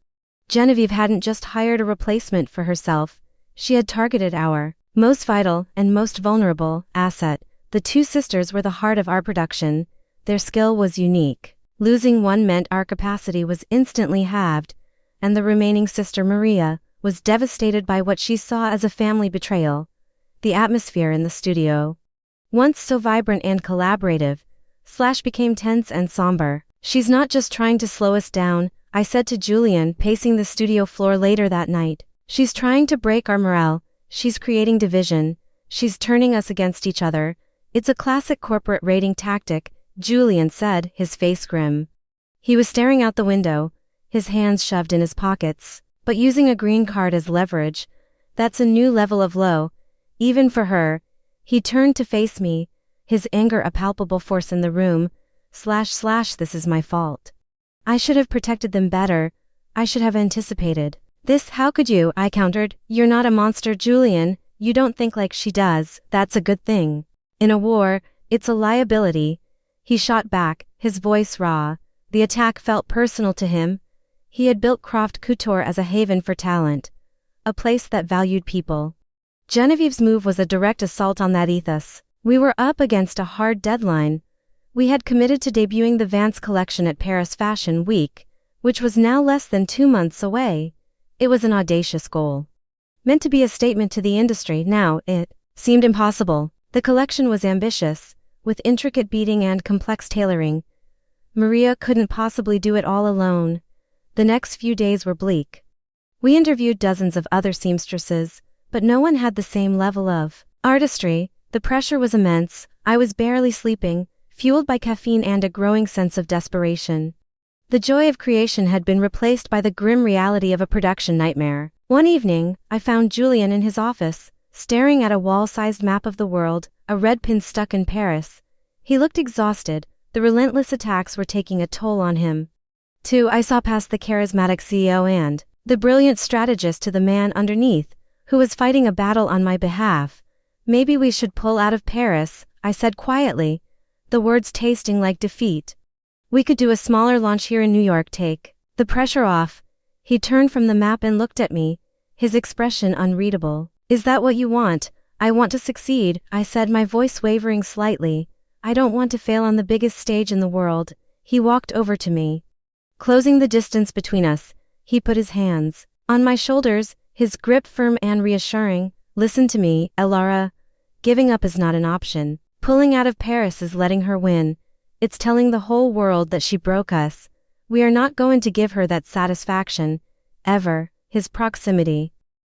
Genevieve hadn't just hired a replacement for herself. She had targeted our most vital and most vulnerable asset. The two sisters were the heart of our production. Their skill was unique. Losing one meant our capacity was instantly halved, and the remaining sister, Maria, was devastated by what she saw as a family betrayal. The atmosphere in the studio, once so vibrant and collaborative, became tense and somber. She's not just trying to slow us down, I said to Julian, pacing the studio floor later that night. She's trying to break our morale. She's creating division. She's turning us against each other. It's a classic corporate raiding tactic, Julian said, his face grim. He was staring out the window, his hands shoved in his pockets, but using a green card as leverage. That's a new level of low, even for her. He turned to face me, his anger a palpable force in the room. This is my fault. I should have protected them better. I should have anticipated this. How could you? I countered. You're not a monster, Julian. You don't think like she does. That's a good thing. In a war, it's a liability. He shot back, his voice raw. The attack felt personal to him. He had built Croft Couture as a haven for talent, a place that valued people. Genevieve's move was a direct assault on that ethos. We were up against a hard deadline. We had committed to debuting the Vance collection at Paris Fashion Week, which was now less than 2 months away. It was an audacious goal, meant to be a statement to the industry. Now, it seemed impossible. The collection was ambitious, with intricate beading and complex tailoring. Maria couldn't possibly do it all alone. The next few days were bleak. We interviewed dozens of other seamstresses, but no one had the same level of artistry. The pressure was immense. I was barely sleeping, fueled by caffeine and a growing sense of desperation. The joy of creation had been replaced by the grim reality of a production nightmare. One evening, I found Julian in his office, staring at a wall-sized map of the world, a red pin stuck in Paris. He looked exhausted. The relentless attacks were taking a toll on him. I saw past the charismatic CEO and the brilliant strategist to the man underneath, who was fighting a battle on my behalf. Maybe we should pull out of Paris, I said quietly, the words tasting like defeat. We could do a smaller launch here in New York. Take the pressure off. He turned from the map and looked at me, his expression unreadable. Is that what you want? I want to succeed, I said, my voice wavering slightly. I don't want to fail on the biggest stage in the world. He walked over to me. Closing the distance between us, he put his hands on my shoulders, his grip firm and reassuring. Listen to me, Elara. Giving up is not an option. Pulling out of Paris is letting her win. It's telling the whole world that she broke us. We are not going to give her that satisfaction, ever. His proximity,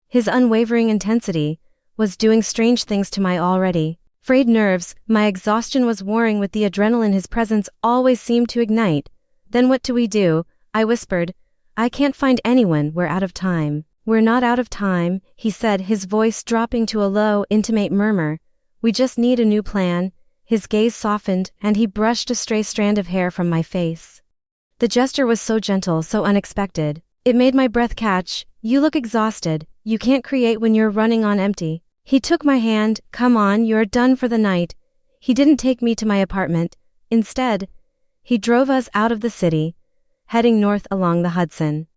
his unwavering intensity, was doing strange things to my already frayed nerves. My exhaustion was warring with the adrenaline his presence always seemed to ignite. Then what do we do? I whispered. I can't find anyone. We're out of time. We're not out of time, he said, his voice dropping to a low, intimate murmur. We just need a new plan. His gaze softened, and he brushed a stray strand of hair from my face. The gesture was so gentle, so unexpected. It made my breath catch. You look exhausted. You can't create when you're running on empty. He took my hand. Come on, you're done for the night. He didn't take me to my apartment. Instead, he drove us out of the city, heading north along the Hudson.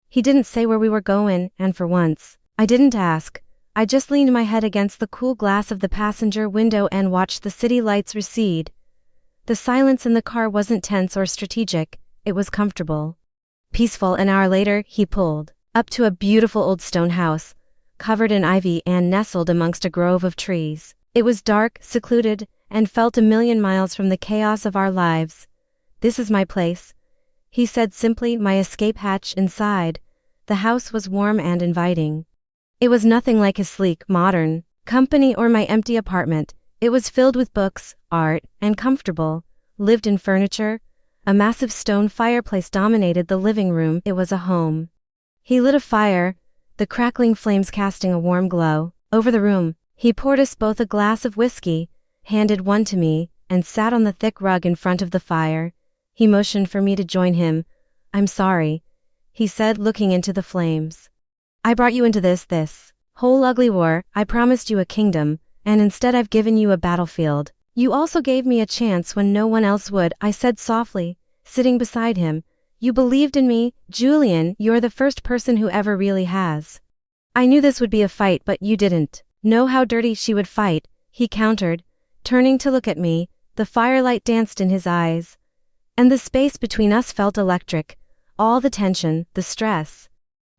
He didn't say where we were going, and for once, I didn't ask. I just leaned my head against the cool glass of the passenger window and watched the city lights recede. The silence in the car wasn't tense or strategic, it was comfortable. Peaceful. An hour later, he pulled up to a beautiful old stone house, covered in ivy and nestled amongst a grove of trees. It was dark, secluded, and felt a million miles from the chaos of our lives. "This is my place," he said simply, my escape hatch inside. The house was warm and inviting. It was nothing like his sleek, modern company or my empty apartment. It was filled with books, art, and comfortable, lived-in furniture. A massive stone fireplace dominated the living room. It was a home. He lit a fire, the crackling flames casting a warm glow over the room. He poured us both a glass of whiskey, handed one to me, and sat on the thick rug in front of the fire. He motioned for me to join him. "I'm sorry," he said, looking into the flames. "I brought you into this whole ugly war. I promised you a kingdom, and instead I've given you a battlefield. You also gave me a chance when no one else would," I said softly, sitting beside him. "You believed in me, Julian. You're the first person who ever really has." "I knew this would be a fight, but you didn't know how dirty she would fight," he countered, turning to look at me. The firelight danced in his eyes, and the space between us felt electric. All the tension, the stress,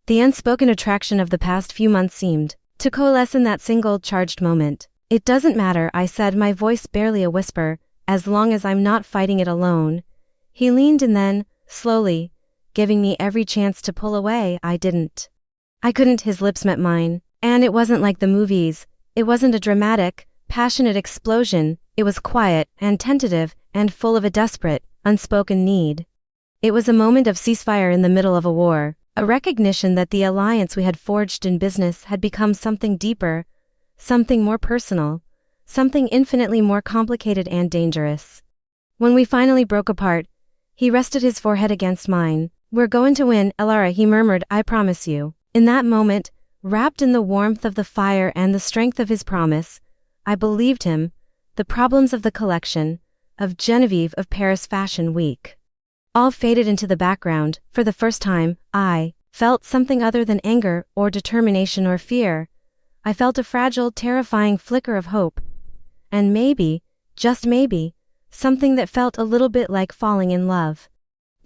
the unspoken attraction of the past few months seemed to coalesce in that single charged moment. "It doesn't matter," I said, my voice barely a whisper, "as long as I'm not fighting it alone." He leaned in then, slowly, giving me every chance to pull away. I didn't. I couldn't. His lips met mine, and it wasn't like the movies. It wasn't a dramatic, passionate explosion. It was quiet and tentative and full of a desperate, unspoken need. It was a moment of ceasefire in the middle of a war, a recognition that the alliance we had forged in business had become something deeper, something more personal, something infinitely more complicated and dangerous. When we finally broke apart, he rested his forehead against mine. "We're going to win, Elara," he murmured, "I promise you." In that moment, wrapped in the warmth of the fire and the strength of his promise, I believed him. The problems of the collection, of Genevieve, of Paris Fashion Week, all faded into the background. For the first time, I felt something other than anger or determination or fear. I felt a fragile, terrifying flicker of hope. And maybe, just maybe, something that felt a little bit like falling in love.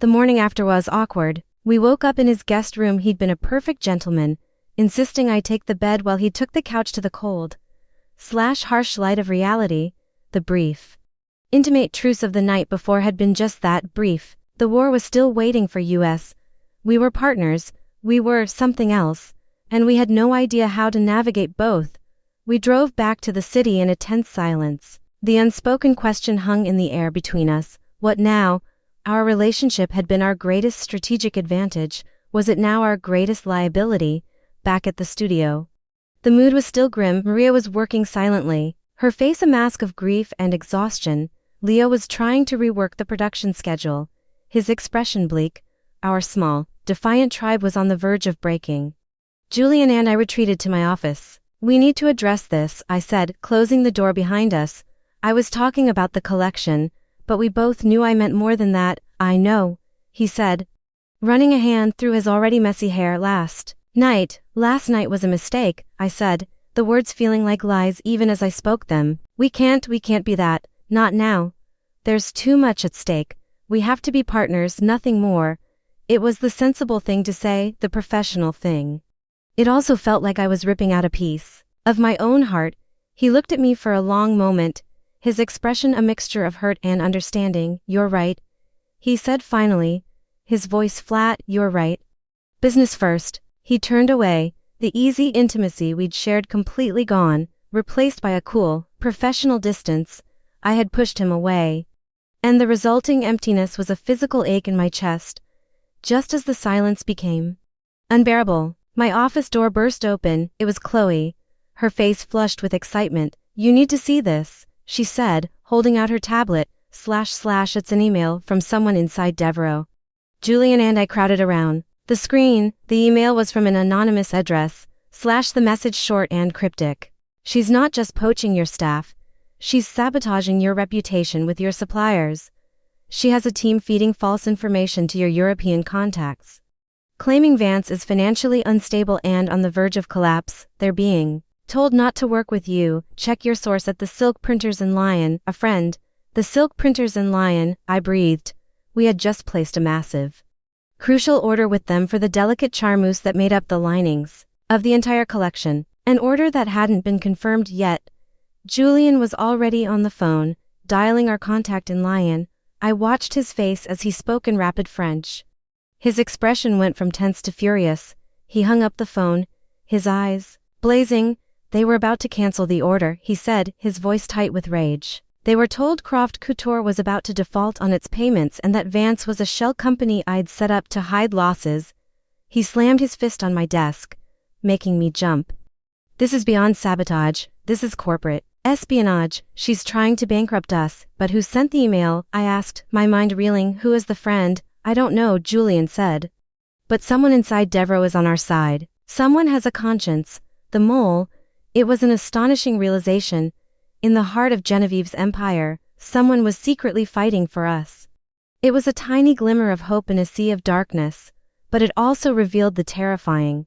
The morning after was awkward. We woke up in his guest room. He'd been a perfect gentleman, insisting I take the bed while he took the couch to the cold / harsh light of reality. The brief, intimate truce of the night before had been just that, brief. The war was still waiting for us. We were partners, we were something else, and we had no idea how to navigate both. We drove back to the city in a tense silence. The unspoken question hung in the air between us. What now? Our relationship had been our greatest strategic advantage. Was it now our greatest liability? Back at the studio, the mood was still grim. Maria was working silently, her face a mask of grief and exhaustion. Leo was trying to rework the production schedule, his expression bleak. Our small, defiant tribe was on the verge of breaking. Julian and I retreated to my office. "We need to address this," I said, closing the door behind us. I was talking about the collection, but we both knew I meant more than that. "I know," he said, running a hand through his already messy hair. Last night was a mistake," I said, the words feeling like lies even as I spoke them. We can't be that, not now. There's too much at stake. We have to be partners, nothing more." It was the sensible thing to say, the professional thing. It also felt like I was ripping out a piece of my own heart. He looked at me for a long moment, his expression a mixture of hurt and understanding. "You're right," he said finally, his voice flat. "You're right. Business first." He turned away, the easy intimacy we'd shared completely gone, replaced by a cool, professional distance. I had pushed him away, and the resulting emptiness was a physical ache in my chest. Just as the silence became unbearable, my office door burst open. It was Chloe, her face flushed with excitement. "You need to see this," she said, holding out her tablet. / It's an email from someone inside Devereaux. Julian and I crowded around the screen. The email was from an anonymous address, / the message short and cryptic. "She's not just poaching your staff. She's sabotaging your reputation with your suppliers. She has a team feeding false information to your European contacts, claiming Vance is financially unstable and on the verge of collapse. They're being told not to work with you. Check your source at the Silk Printers in Lyon." "A friend? The Silk Printers in Lyon," I breathed. We had just placed a massive, crucial order with them for the delicate charmeuse that made up the linings of the entire collection, an order that hadn't been confirmed yet. Julian was already on the phone, dialing our contact in Lyon. I watched his face as he spoke in rapid French. His expression went from tense to furious. He hung up the phone, his eyes blazing. They were about to cancel the order, he said, his voice tight with rage. They were told Croft Couture was about to default on its payments and that Vance was a shell company I'd set up to hide losses. He slammed his fist on my desk, making me jump. This is beyond sabotage, this is corporate espionage. She's trying to bankrupt us, but who sent the email? I asked, my mind reeling. Who is the friend? I don't know, Julian said. But someone inside Devereaux is on our side. Someone has a conscience. The mole. It was an astonishing realization. In the heart of Genevieve's empire, someone was secretly fighting for us. It was a tiny glimmer of hope in a sea of darkness, but it also revealed the terrifying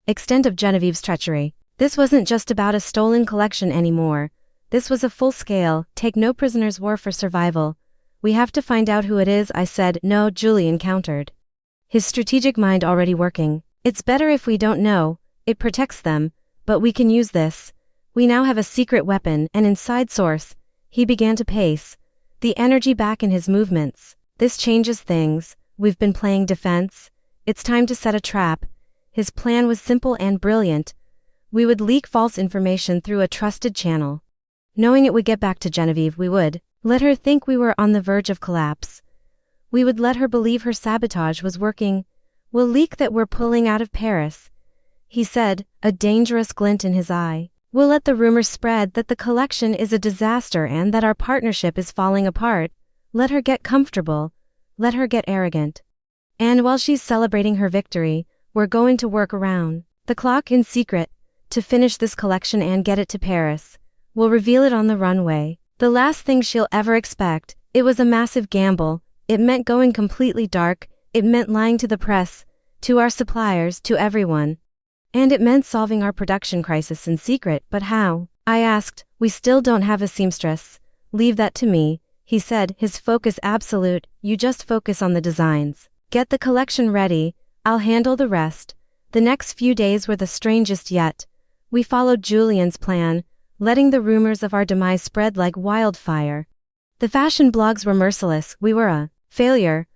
extent of Genevieve's treachery. This wasn't just about a stolen collection anymore. This was a full-scale, take-no-prisoners war for survival. We have to find out who it is, I said. No, Julian countered, his strategic mind already working. It's better if we don't know. It protects them. But we can use this. We now have a secret weapon, an inside source. He began to pace, the energy back in his movements. This changes things. We've been playing defense. It's time to set a trap. His plan was simple and brilliant. We would leak false information through a trusted channel. Knowing it would get back to Genevieve, we would let her think we were on the verge of collapse. We would let her believe her sabotage was working. We'll leak that we're pulling out of Paris, he said, a dangerous glint in his eye. We'll let the rumor spread that the collection is a disaster and that our partnership is falling apart. Let her get comfortable. Let her get arrogant. And while she's celebrating her victory, we're going to work around the clock in secret to finish this collection and get it to Paris. We'll reveal it on the runway. The last thing she'll ever expect. It was a massive gamble. It meant going completely dark. It meant lying to the press, to our suppliers, to everyone. And it meant solving our production crisis in secret. But how? I asked. We still don't have a seamstress. Leave that to me, he said, his focus absolute. You just focus on the designs. Get the collection ready. I'll handle the rest. The next few days were the strangest yet. We followed Julian's plan, letting the rumors of our demise spread like wildfire. The fashion blogs were merciless. We were a failure.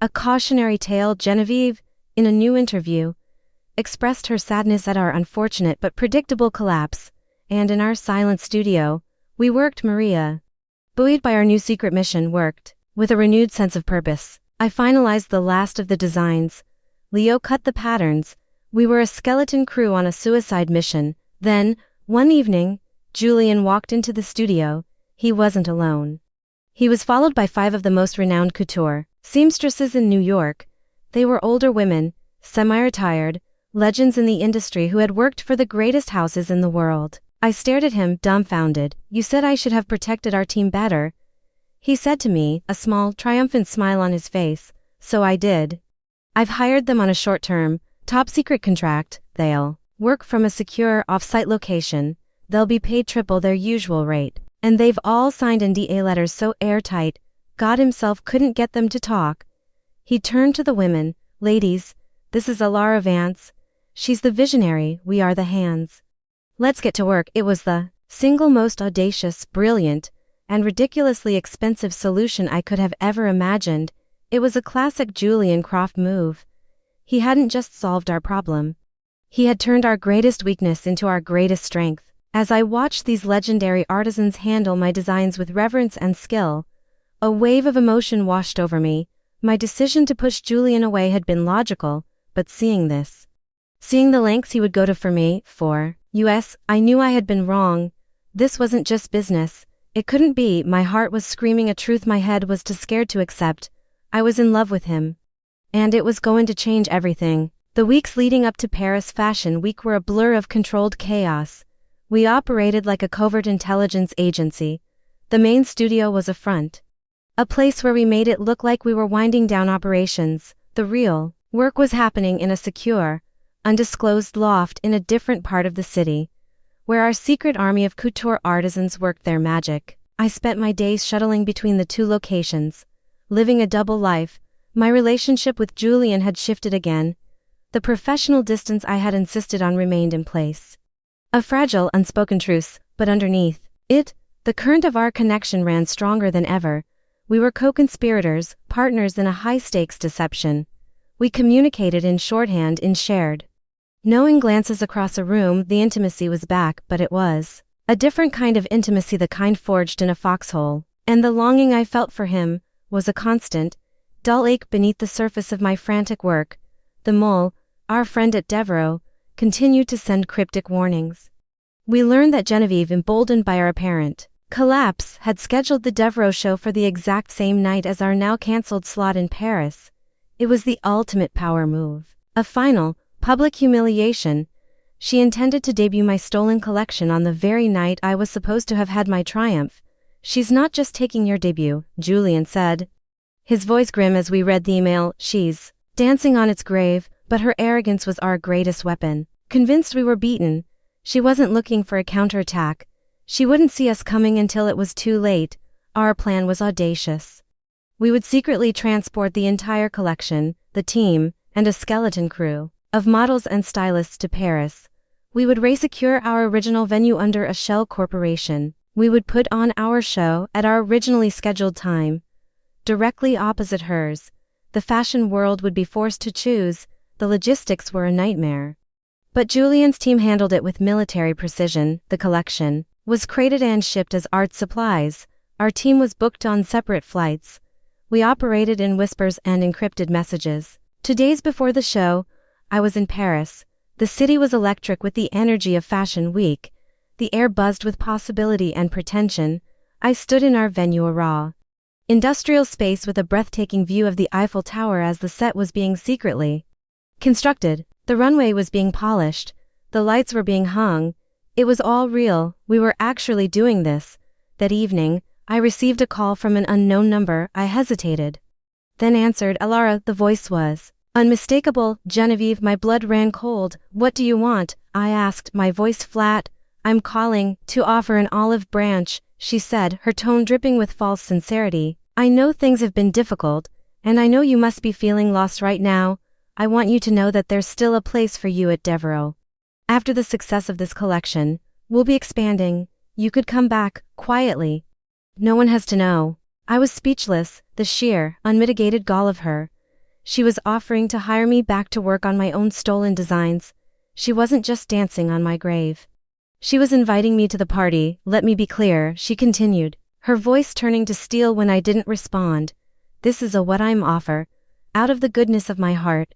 A cautionary tale. Genevieve, in a new interview, expressed her sadness at our unfortunate but predictable collapse, and in our silent studio, we worked. Maria, buoyed by our new secret mission, worked with a renewed sense of purpose. I finalized the last of the designs. Leo cut the patterns. We were a skeleton crew on a suicide mission. Then, one evening, Julian walked into the studio. He wasn't alone. He was followed by 5 of the most renowned couture seamstresses in New York. They were older women, semi-retired, legends in the industry who had worked for the greatest houses in the world. I stared at him, dumbfounded. You said I should have protected our team better, he said to me, a small, triumphant smile on his face. So I did. I've hired them on a short-term, top-secret contract. They'll work from a secure, off-site location. They'll be paid triple their usual rate. And they've all signed NDA letters so airtight, God himself couldn't get them to talk. He turned to the women. Ladies, this is Alara Vance. She's the visionary, we are the hands. Let's get to work. It was the single most audacious, brilliant, and ridiculously expensive solution I could have ever imagined. It was a classic Julian Croft move. He hadn't just solved our problem. He had turned our greatest weakness into our greatest strength. As I watched these legendary artisans handle my designs with reverence and skill, a wave of emotion washed over me. My decision to push Julian away had been logical, but seeing the lengths he would go to for me, I knew I had been wrong. This wasn't just business. It couldn't be. My heart was screaming a truth my head was too scared to accept. I was in love with him. And it was going to change everything. The weeks leading up to Paris Fashion Week were a blur of controlled chaos. We operated like a covert intelligence agency. The main studio was a front. A place where we made it look like we were winding down operations. The real work was happening in a secure, undisclosed loft in a different part of the city, where our secret army of couture artisans worked their magic. I spent my days shuttling between the 2 locations, living a double life. My relationship with Julian had shifted again. the professional distance I had insisted on remained in place. A fragile, unspoken truce, but underneath it, the current of our connection ran stronger than ever. We were co-conspirators, partners in a high-stakes deception. We communicated in shorthand, in shared knowing glances across a room. The intimacy was back, but it was a different kind of intimacy, the kind forged in a foxhole. And the longing I felt for him was a constant, dull ache beneath the surface of my frantic work. The mole, our friend at Devereaux, continued to send cryptic warnings. We learned that Genevieve, emboldened by our apparent collapse, had scheduled the Devereaux show for the exact same night as our now cancelled slot in Paris. It was the ultimate power move. A final, public humiliation. She intended to debut my stolen collection on the very night I was supposed to have had my triumph. "She's not just taking your debut," Julian said, his voice grim as we read the email. "She's dancing on its grave," but her arrogance was our greatest weapon. Convinced we were beaten, she wasn't looking for a counterattack. She wouldn't see us coming until it was too late. Our plan was audacious. We would secretly transport the entire collection, the team, and a skeleton crew of models and stylists to Paris. We would resecure our original venue under a shell corporation. We would put on our show at our originally scheduled time, directly opposite hers. The fashion world would be forced to choose. The logistics were a nightmare. But Julian's team handled it with military precision. The collection was crated and shipped as art supplies. Our team was booked on separate flights. We operated in whispers and encrypted messages. 2 days before the show, I was in Paris. The city was electric with the energy of Fashion Week. The air buzzed with possibility and pretension. I stood in our venue, a raw industrial space with a breathtaking view of the Eiffel Tower as the set was being secretly constructed. The runway was being polished. The lights were being hung. It was all real. We were actually doing this. That evening, I received a call from an unknown number. I hesitated, then answered. Alara, the voice was unmistakable. "Genevieve," my blood ran cold. "What do you want?" I asked, my voice flat. "I'm calling to offer an olive branch," she said, her tone dripping with false sincerity. "I know things have been difficult, and I know you must be feeling lost right now. I want you to know that there's still a place for you at Devereaux. After the success of this collection, we'll be expanding. You could come back, quietly. No one has to know." I was speechless, the sheer, unmitigated gall of her. She was offering to hire me back to work on my own stolen designs. She wasn't just dancing on my grave. She was inviting me to the party. "Let me be clear," she continued, her voice turning to steel when I didn't respond. "This is what I'm offer, out of the goodness of my heart.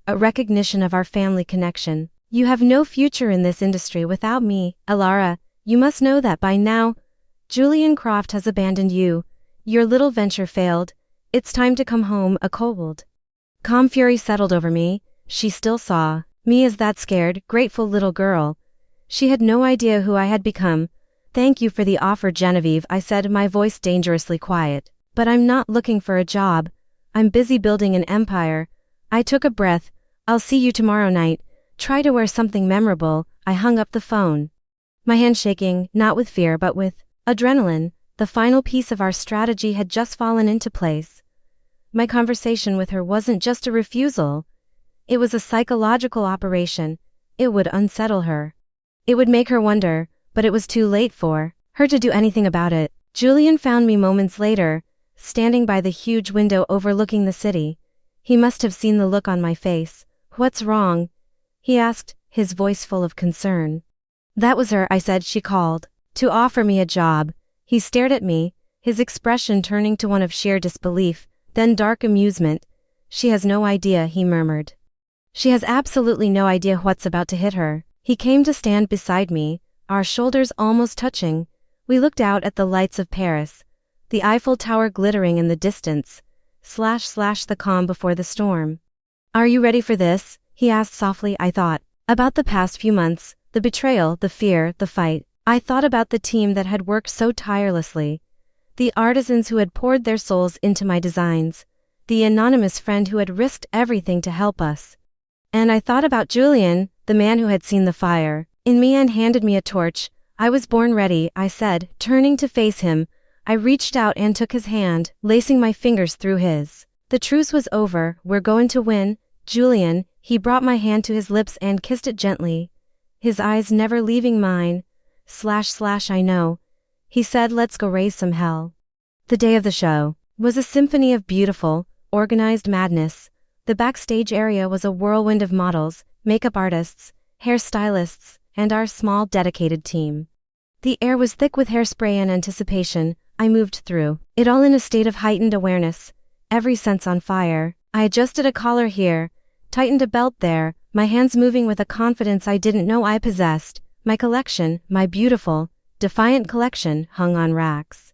A recognition of our family connection. You have no future in this industry without me, Alara. You must know that by now. Julian Croft has abandoned you. Your little venture failed. It's time to come home." A cold, calm fury settled over me. She still saw me as that scared, grateful little girl. She had no idea who I had become. "Thank you for the offer, Genevieve," I said, my voice dangerously quiet. "But I'm not looking for a job. I'm busy building an empire." I took a breath. "I'll see you tomorrow night. Try to wear something memorable." I hung up the phone, my hand shaking, not with fear but with adrenaline. The final piece of our strategy had just fallen into place. My conversation with her wasn't just a refusal. It was a psychological operation. It would unsettle her. It would make her wonder, but it was too late for her to do anything about it. Julian found me moments later, standing by the huge window overlooking the city. He must have seen the look on my face. "What's wrong?" he asked, his voice full of concern. "That was her," I said. "She called to offer me a job." He stared at me, his expression turning to one of sheer disbelief, then dark amusement. "She has no idea," he murmured. "She has absolutely no idea what's about to hit her." He came to stand beside me, our shoulders almost touching. We looked out at the lights of Paris, the Eiffel Tower glittering in the distance, / the calm before the storm. "Are you ready for this?" he asked softly. I thought about the past few months, the betrayal, the fear, the fight. I thought about the team that had worked so tirelessly, the artisans who had poured their souls into my designs, the anonymous friend who had risked everything to help us. And I thought about Julian, the man who had seen the fire in me and handed me a torch. "I was born ready," I said, turning to face him. I reached out and took his hand, lacing my fingers through his. "The truce was over. We're going to win, Julian." He brought my hand to his lips and kissed it gently, his eyes never leaving mine. I know. He said, let's go raise some hell. The day of the show was a symphony of beautiful, organized madness. The backstage area was a whirlwind of models, makeup artists, hairstylists, and our small dedicated team. The air was thick with hairspray and anticipation. I moved through it all in a state of heightened awareness, every sense on fire. I adjusted a collar here, tightened a belt there, my hands moving with a confidence I didn't know I possessed. My collection, my beautiful, defiant collection, hung on racks.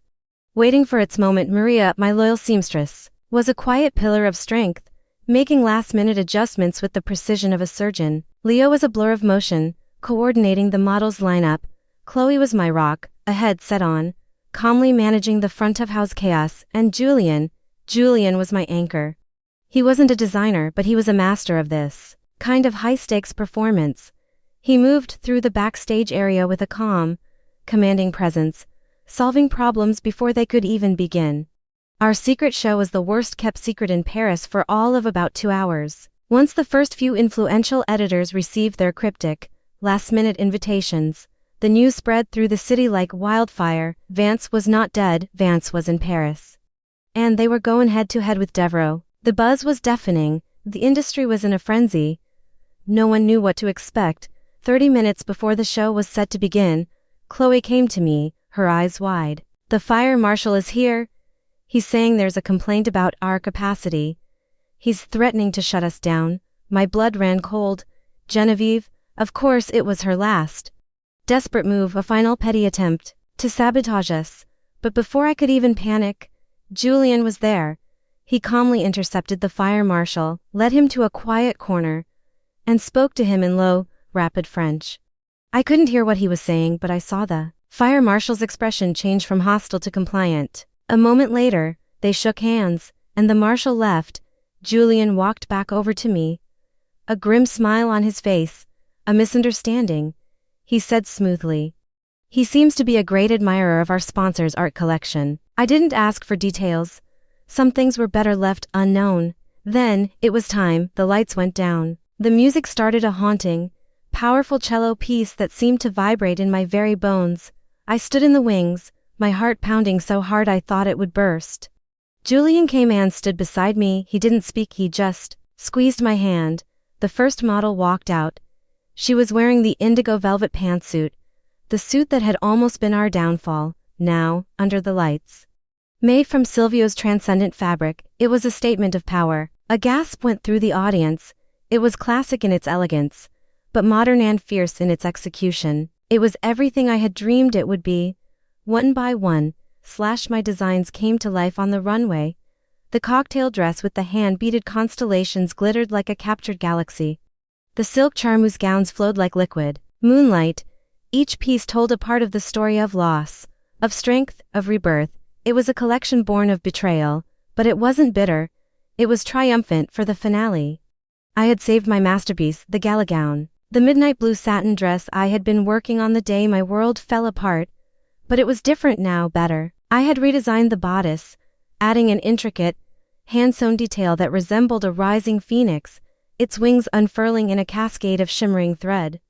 Waiting for its moment, Maria, my loyal seamstress, was a quiet pillar of strength, making last-minute adjustments with the precision of a surgeon. Leo was a blur of motion, coordinating the models' lineup. Chloe was my rock, a head set on, calmly managing the front-of-house chaos, and Julian was my anchor. He wasn't a designer, but he was a master of this kind of high-stakes performance. He moved through the backstage area with a calm, commanding presence, solving problems before they could even begin. Our secret show was the worst-kept secret in Paris for all of about 2 hours. Once the first few influential editors received their cryptic, last-minute invitations, the news spread through the city like wildfire. Vance was not dead, Vance was in Paris. And they were going head-to-head with Devereaux. The buzz was deafening, the industry was in a frenzy. No one knew what to expect. 30 minutes before the show was set to begin, Chloe came to me, her eyes wide. The fire marshal is here. He's saying there's a complaint about our capacity. He's threatening to shut us down. My blood ran cold. Genevieve, of course it was her last desperate move, a final petty attempt to sabotage us. But before I could even panic, Julian was there. He calmly intercepted the fire marshal, led him to a quiet corner, and spoke to him in low, rapid French. I couldn't hear what he was saying, but I saw the fire marshal's expression change from hostile to compliant. A moment later, they shook hands, and the marshal left. Julian walked back over to me, a grim smile on his face. A misunderstanding, he said smoothly. He seems to be a great admirer of our sponsor's art collection. I didn't ask for details. Some things were better left unknown. Then, it was time. The lights went down. The music started, a haunting, powerful cello piece that seemed to vibrate in my very bones. I stood in the wings, my heart pounding so hard I thought it would burst. Julian came and stood beside me. He didn't speak, he just squeezed my hand. The first model walked out. She was wearing the indigo velvet pantsuit, the suit that had almost been our downfall. Now, under the lights, made from Silvio's transcendent fabric, it was a statement of power. A gasp went through the audience. It was classic in its elegance, but modern and fierce in its execution. It was everything I had dreamed it would be. One by one, my designs came to life on the runway. The cocktail dress with the hand-beaded constellations glittered like a captured galaxy. The silk charmeuse gowns flowed like liquid moonlight. Each piece told a part of the story of loss, of strength, of rebirth. It was a collection born of betrayal, but it wasn't bitter. It was triumphant for the finale. I had saved my masterpiece, the gala gown, the midnight blue satin dress I had been working on the day my world fell apart. But it was different now, better. I had redesigned the bodice, adding an intricate, hand-sewn detail that resembled a rising phoenix, its wings unfurling in a cascade of shimmering thread.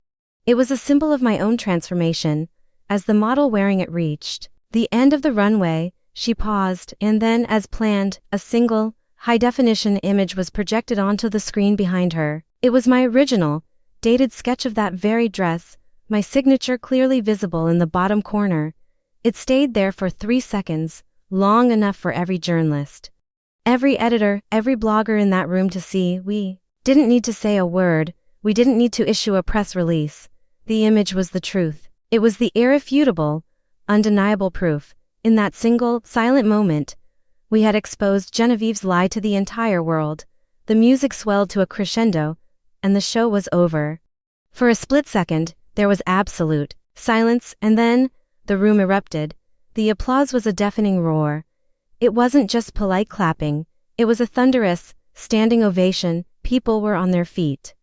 It was a symbol of my own transformation. As the model wearing it reached the end of the runway, she paused, and then, as planned, a single, high-definition image was projected onto the screen behind her. It was my original, dated sketch of that very dress, my signature clearly visible in the bottom corner. It stayed there for 3 seconds, long enough for every journalist, every editor, every blogger in that room to see. We didn't need to say a word. We didn't need to issue a press release. The image was the truth. It was the irrefutable, undeniable proof. In that single, silent moment, we had exposed Genevieve's lie to the entire world. The music swelled to a crescendo, and the show was over. For a split second, there was absolute silence, and then the room erupted. The applause was a deafening roar. It wasn't just polite clapping, it was a thunderous, standing ovation. People were on their feet,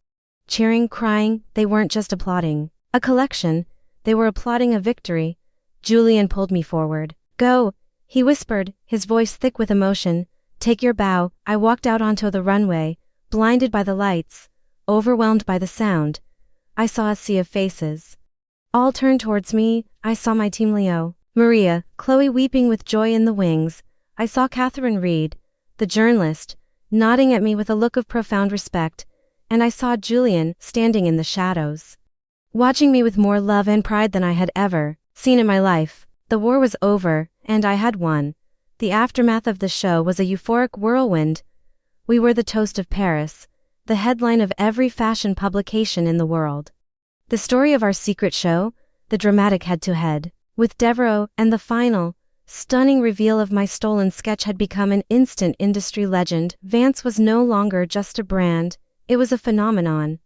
cheering, crying. They weren't just applauding a collection, they were applauding a victory. Julian pulled me forward. Go, he whispered, his voice thick with emotion. Take your bow. I walked out onto the runway, blinded by the lights, overwhelmed by the sound. I saw a sea of faces. All turned towards me. I saw my team Leo, Maria, Chloe weeping with joy in the wings. I saw Catherine Reed, the journalist, nodding at me with a look of profound respect, and I saw Julian standing in the shadows, watching me with more love and pride than I had ever seen in my life. The war was over, and I had won. The aftermath of the show was a euphoric whirlwind. We were the toast of Paris, the headline of every fashion publication in the world. The story of our secret show, the dramatic head-to-head with Devereaux, and the final, stunning reveal of my stolen sketch had become an instant industry legend. Vance was no longer just a brand, it was a phenomenon.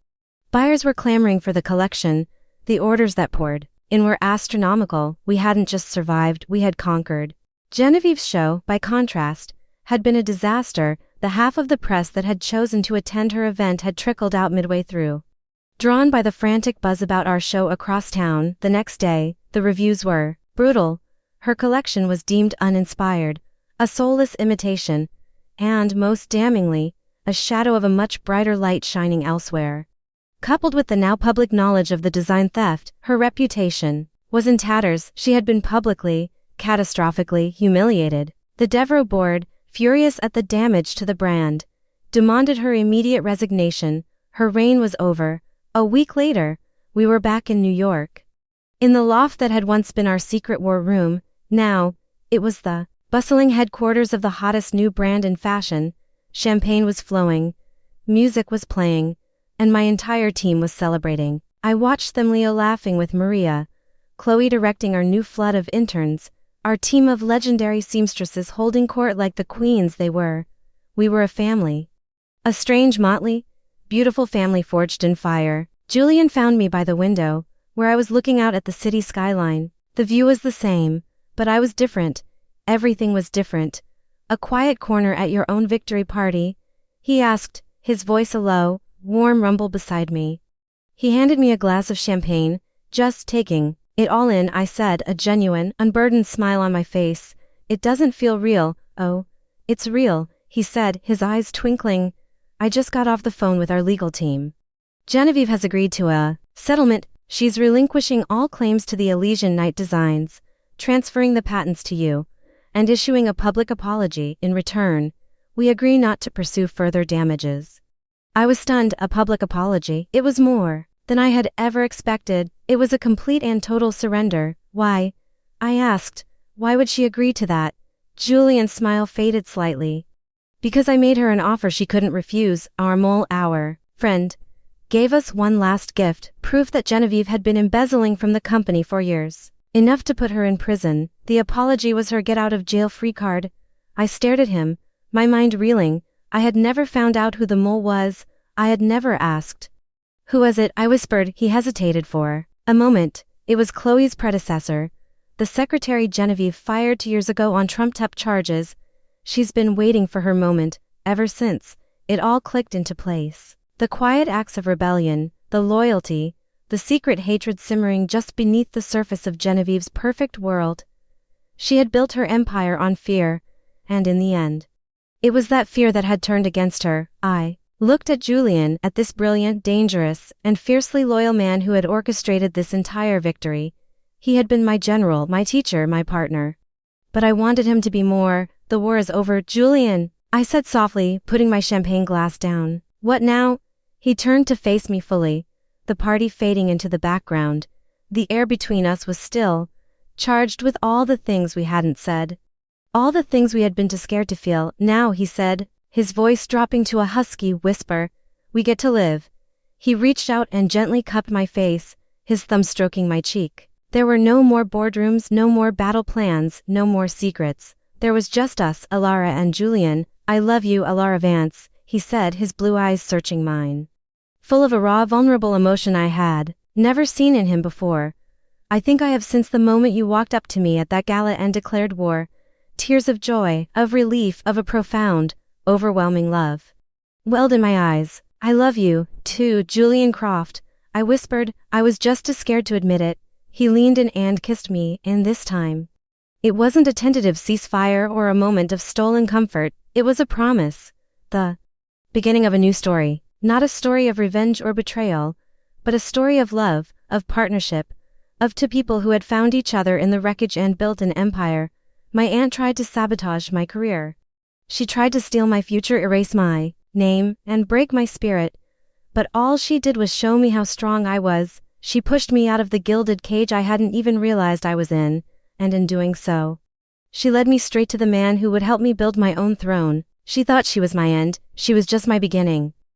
Buyers were clamoring for the collection. The orders that poured in were astronomical. We hadn't just survived, we had conquered. Genevieve's show, by contrast, had been a disaster. The half of the press that had chosen to attend her event had trickled out midway through. Drawn by the frantic buzz about our show across town, the next day, the reviews were brutal. Her collection was deemed uninspired, a soulless imitation, and, most damningly, a shadow of a much brighter light shining elsewhere. Coupled with the now public knowledge of the design theft, her reputation was in tatters. She had been publicly, catastrophically humiliated. The Devereaux board, furious at the damage to the brand, demanded her immediate resignation. Her reign was over. A week later, we were back in New York. In the loft that had once been our secret war room, now, it was the bustling headquarters of the hottest new brand in fashion. Champagne was flowing, music was playing, and my entire team was celebrating. I watched them, Leo laughing with Maria, Chloe directing our new flood of interns, our team of legendary seamstresses holding court like the queens they were. We were a family. A strange motley, beautiful family forged in fire. Julian found me by the window, where I was looking out at the city skyline. The view was the same, but I was different. Everything was different. A quiet corner at your own victory party? He asked, his voice a low, warm rumble beside me. He handed me a glass of champagne. Just taking it all in, I said, a genuine, unburdened smile on my face. It doesn't feel real. Oh, it's real, he said, his eyes twinkling. I just got off the phone with our legal team. Genevieve has agreed to a settlement. She's relinquishing all claims to the Elysian Night designs, transferring the patents to you, and issuing a public apology. In return, we agree not to pursue further damages. I was stunned. A public apology? It was more than I had ever expected. It was a complete and total surrender. Why? I asked. Why would she agree to that? Julian's smile faded slightly. Because I made her an offer she couldn't refuse. Our friend, gave us one last gift, proof that Genevieve had been embezzling from the company for years. Enough to put her in prison. The apology was her get-out-of-jail-free card. I stared at him, my mind reeling. I had never found out who the mole was. I had never asked. Who was it? I whispered. He hesitated for a moment. It was Chloe's predecessor, the secretary Genevieve fired 2 years ago on trumped-up charges. She's been waiting for her moment, ever since. It all clicked into place. The quiet acts of rebellion, the loyalty, the secret hatred simmering just beneath the surface of Genevieve's perfect world. She had built her empire on fear, and in the end, it was that fear that had turned against her. I looked at Julian, at this brilliant, dangerous, and fiercely loyal man who had orchestrated this entire victory. He had been my general, my teacher, my partner. But I wanted him to be more. The war is over, Julian, I said softly, putting my champagne glass down. What now? He turned to face me fully, the party fading into the background. The air between us was still, charged with all the things we hadn't said. All the things we had been too scared to feel. Now, he said, his voice dropping to a husky whisper, we get to live. He reached out and gently cupped my face, his thumb stroking my cheek. There were no more boardrooms, no more battle plans, no more secrets. There was just us, Alara and Julian. I love you, Alara Vance, he said, his blue eyes searching mine, full of a raw, vulnerable emotion I had never seen in him before. I think I have since the moment you walked up to me at that gala and declared war. Tears of joy, of relief, of a profound, overwhelming love welled in my eyes. I love you, too, Julian Croft, I whispered. I was just too scared to admit it. He leaned in and kissed me, and this time, it wasn't a tentative ceasefire or a moment of stolen comfort. It was a promise. The beginning of a new story. Not a story of revenge or betrayal, but a story of love, of partnership, of two people who had found each other in the wreckage and built an empire. My aunt tried to sabotage my career. She tried to steal my future, erase my name, and break my spirit. But all she did was show me how strong I was. She pushed me out of the gilded cage I hadn't even realized I was in, and in doing so, she led me straight to the man who would help me build my own throne. She thought she was my end, she was just my beginning.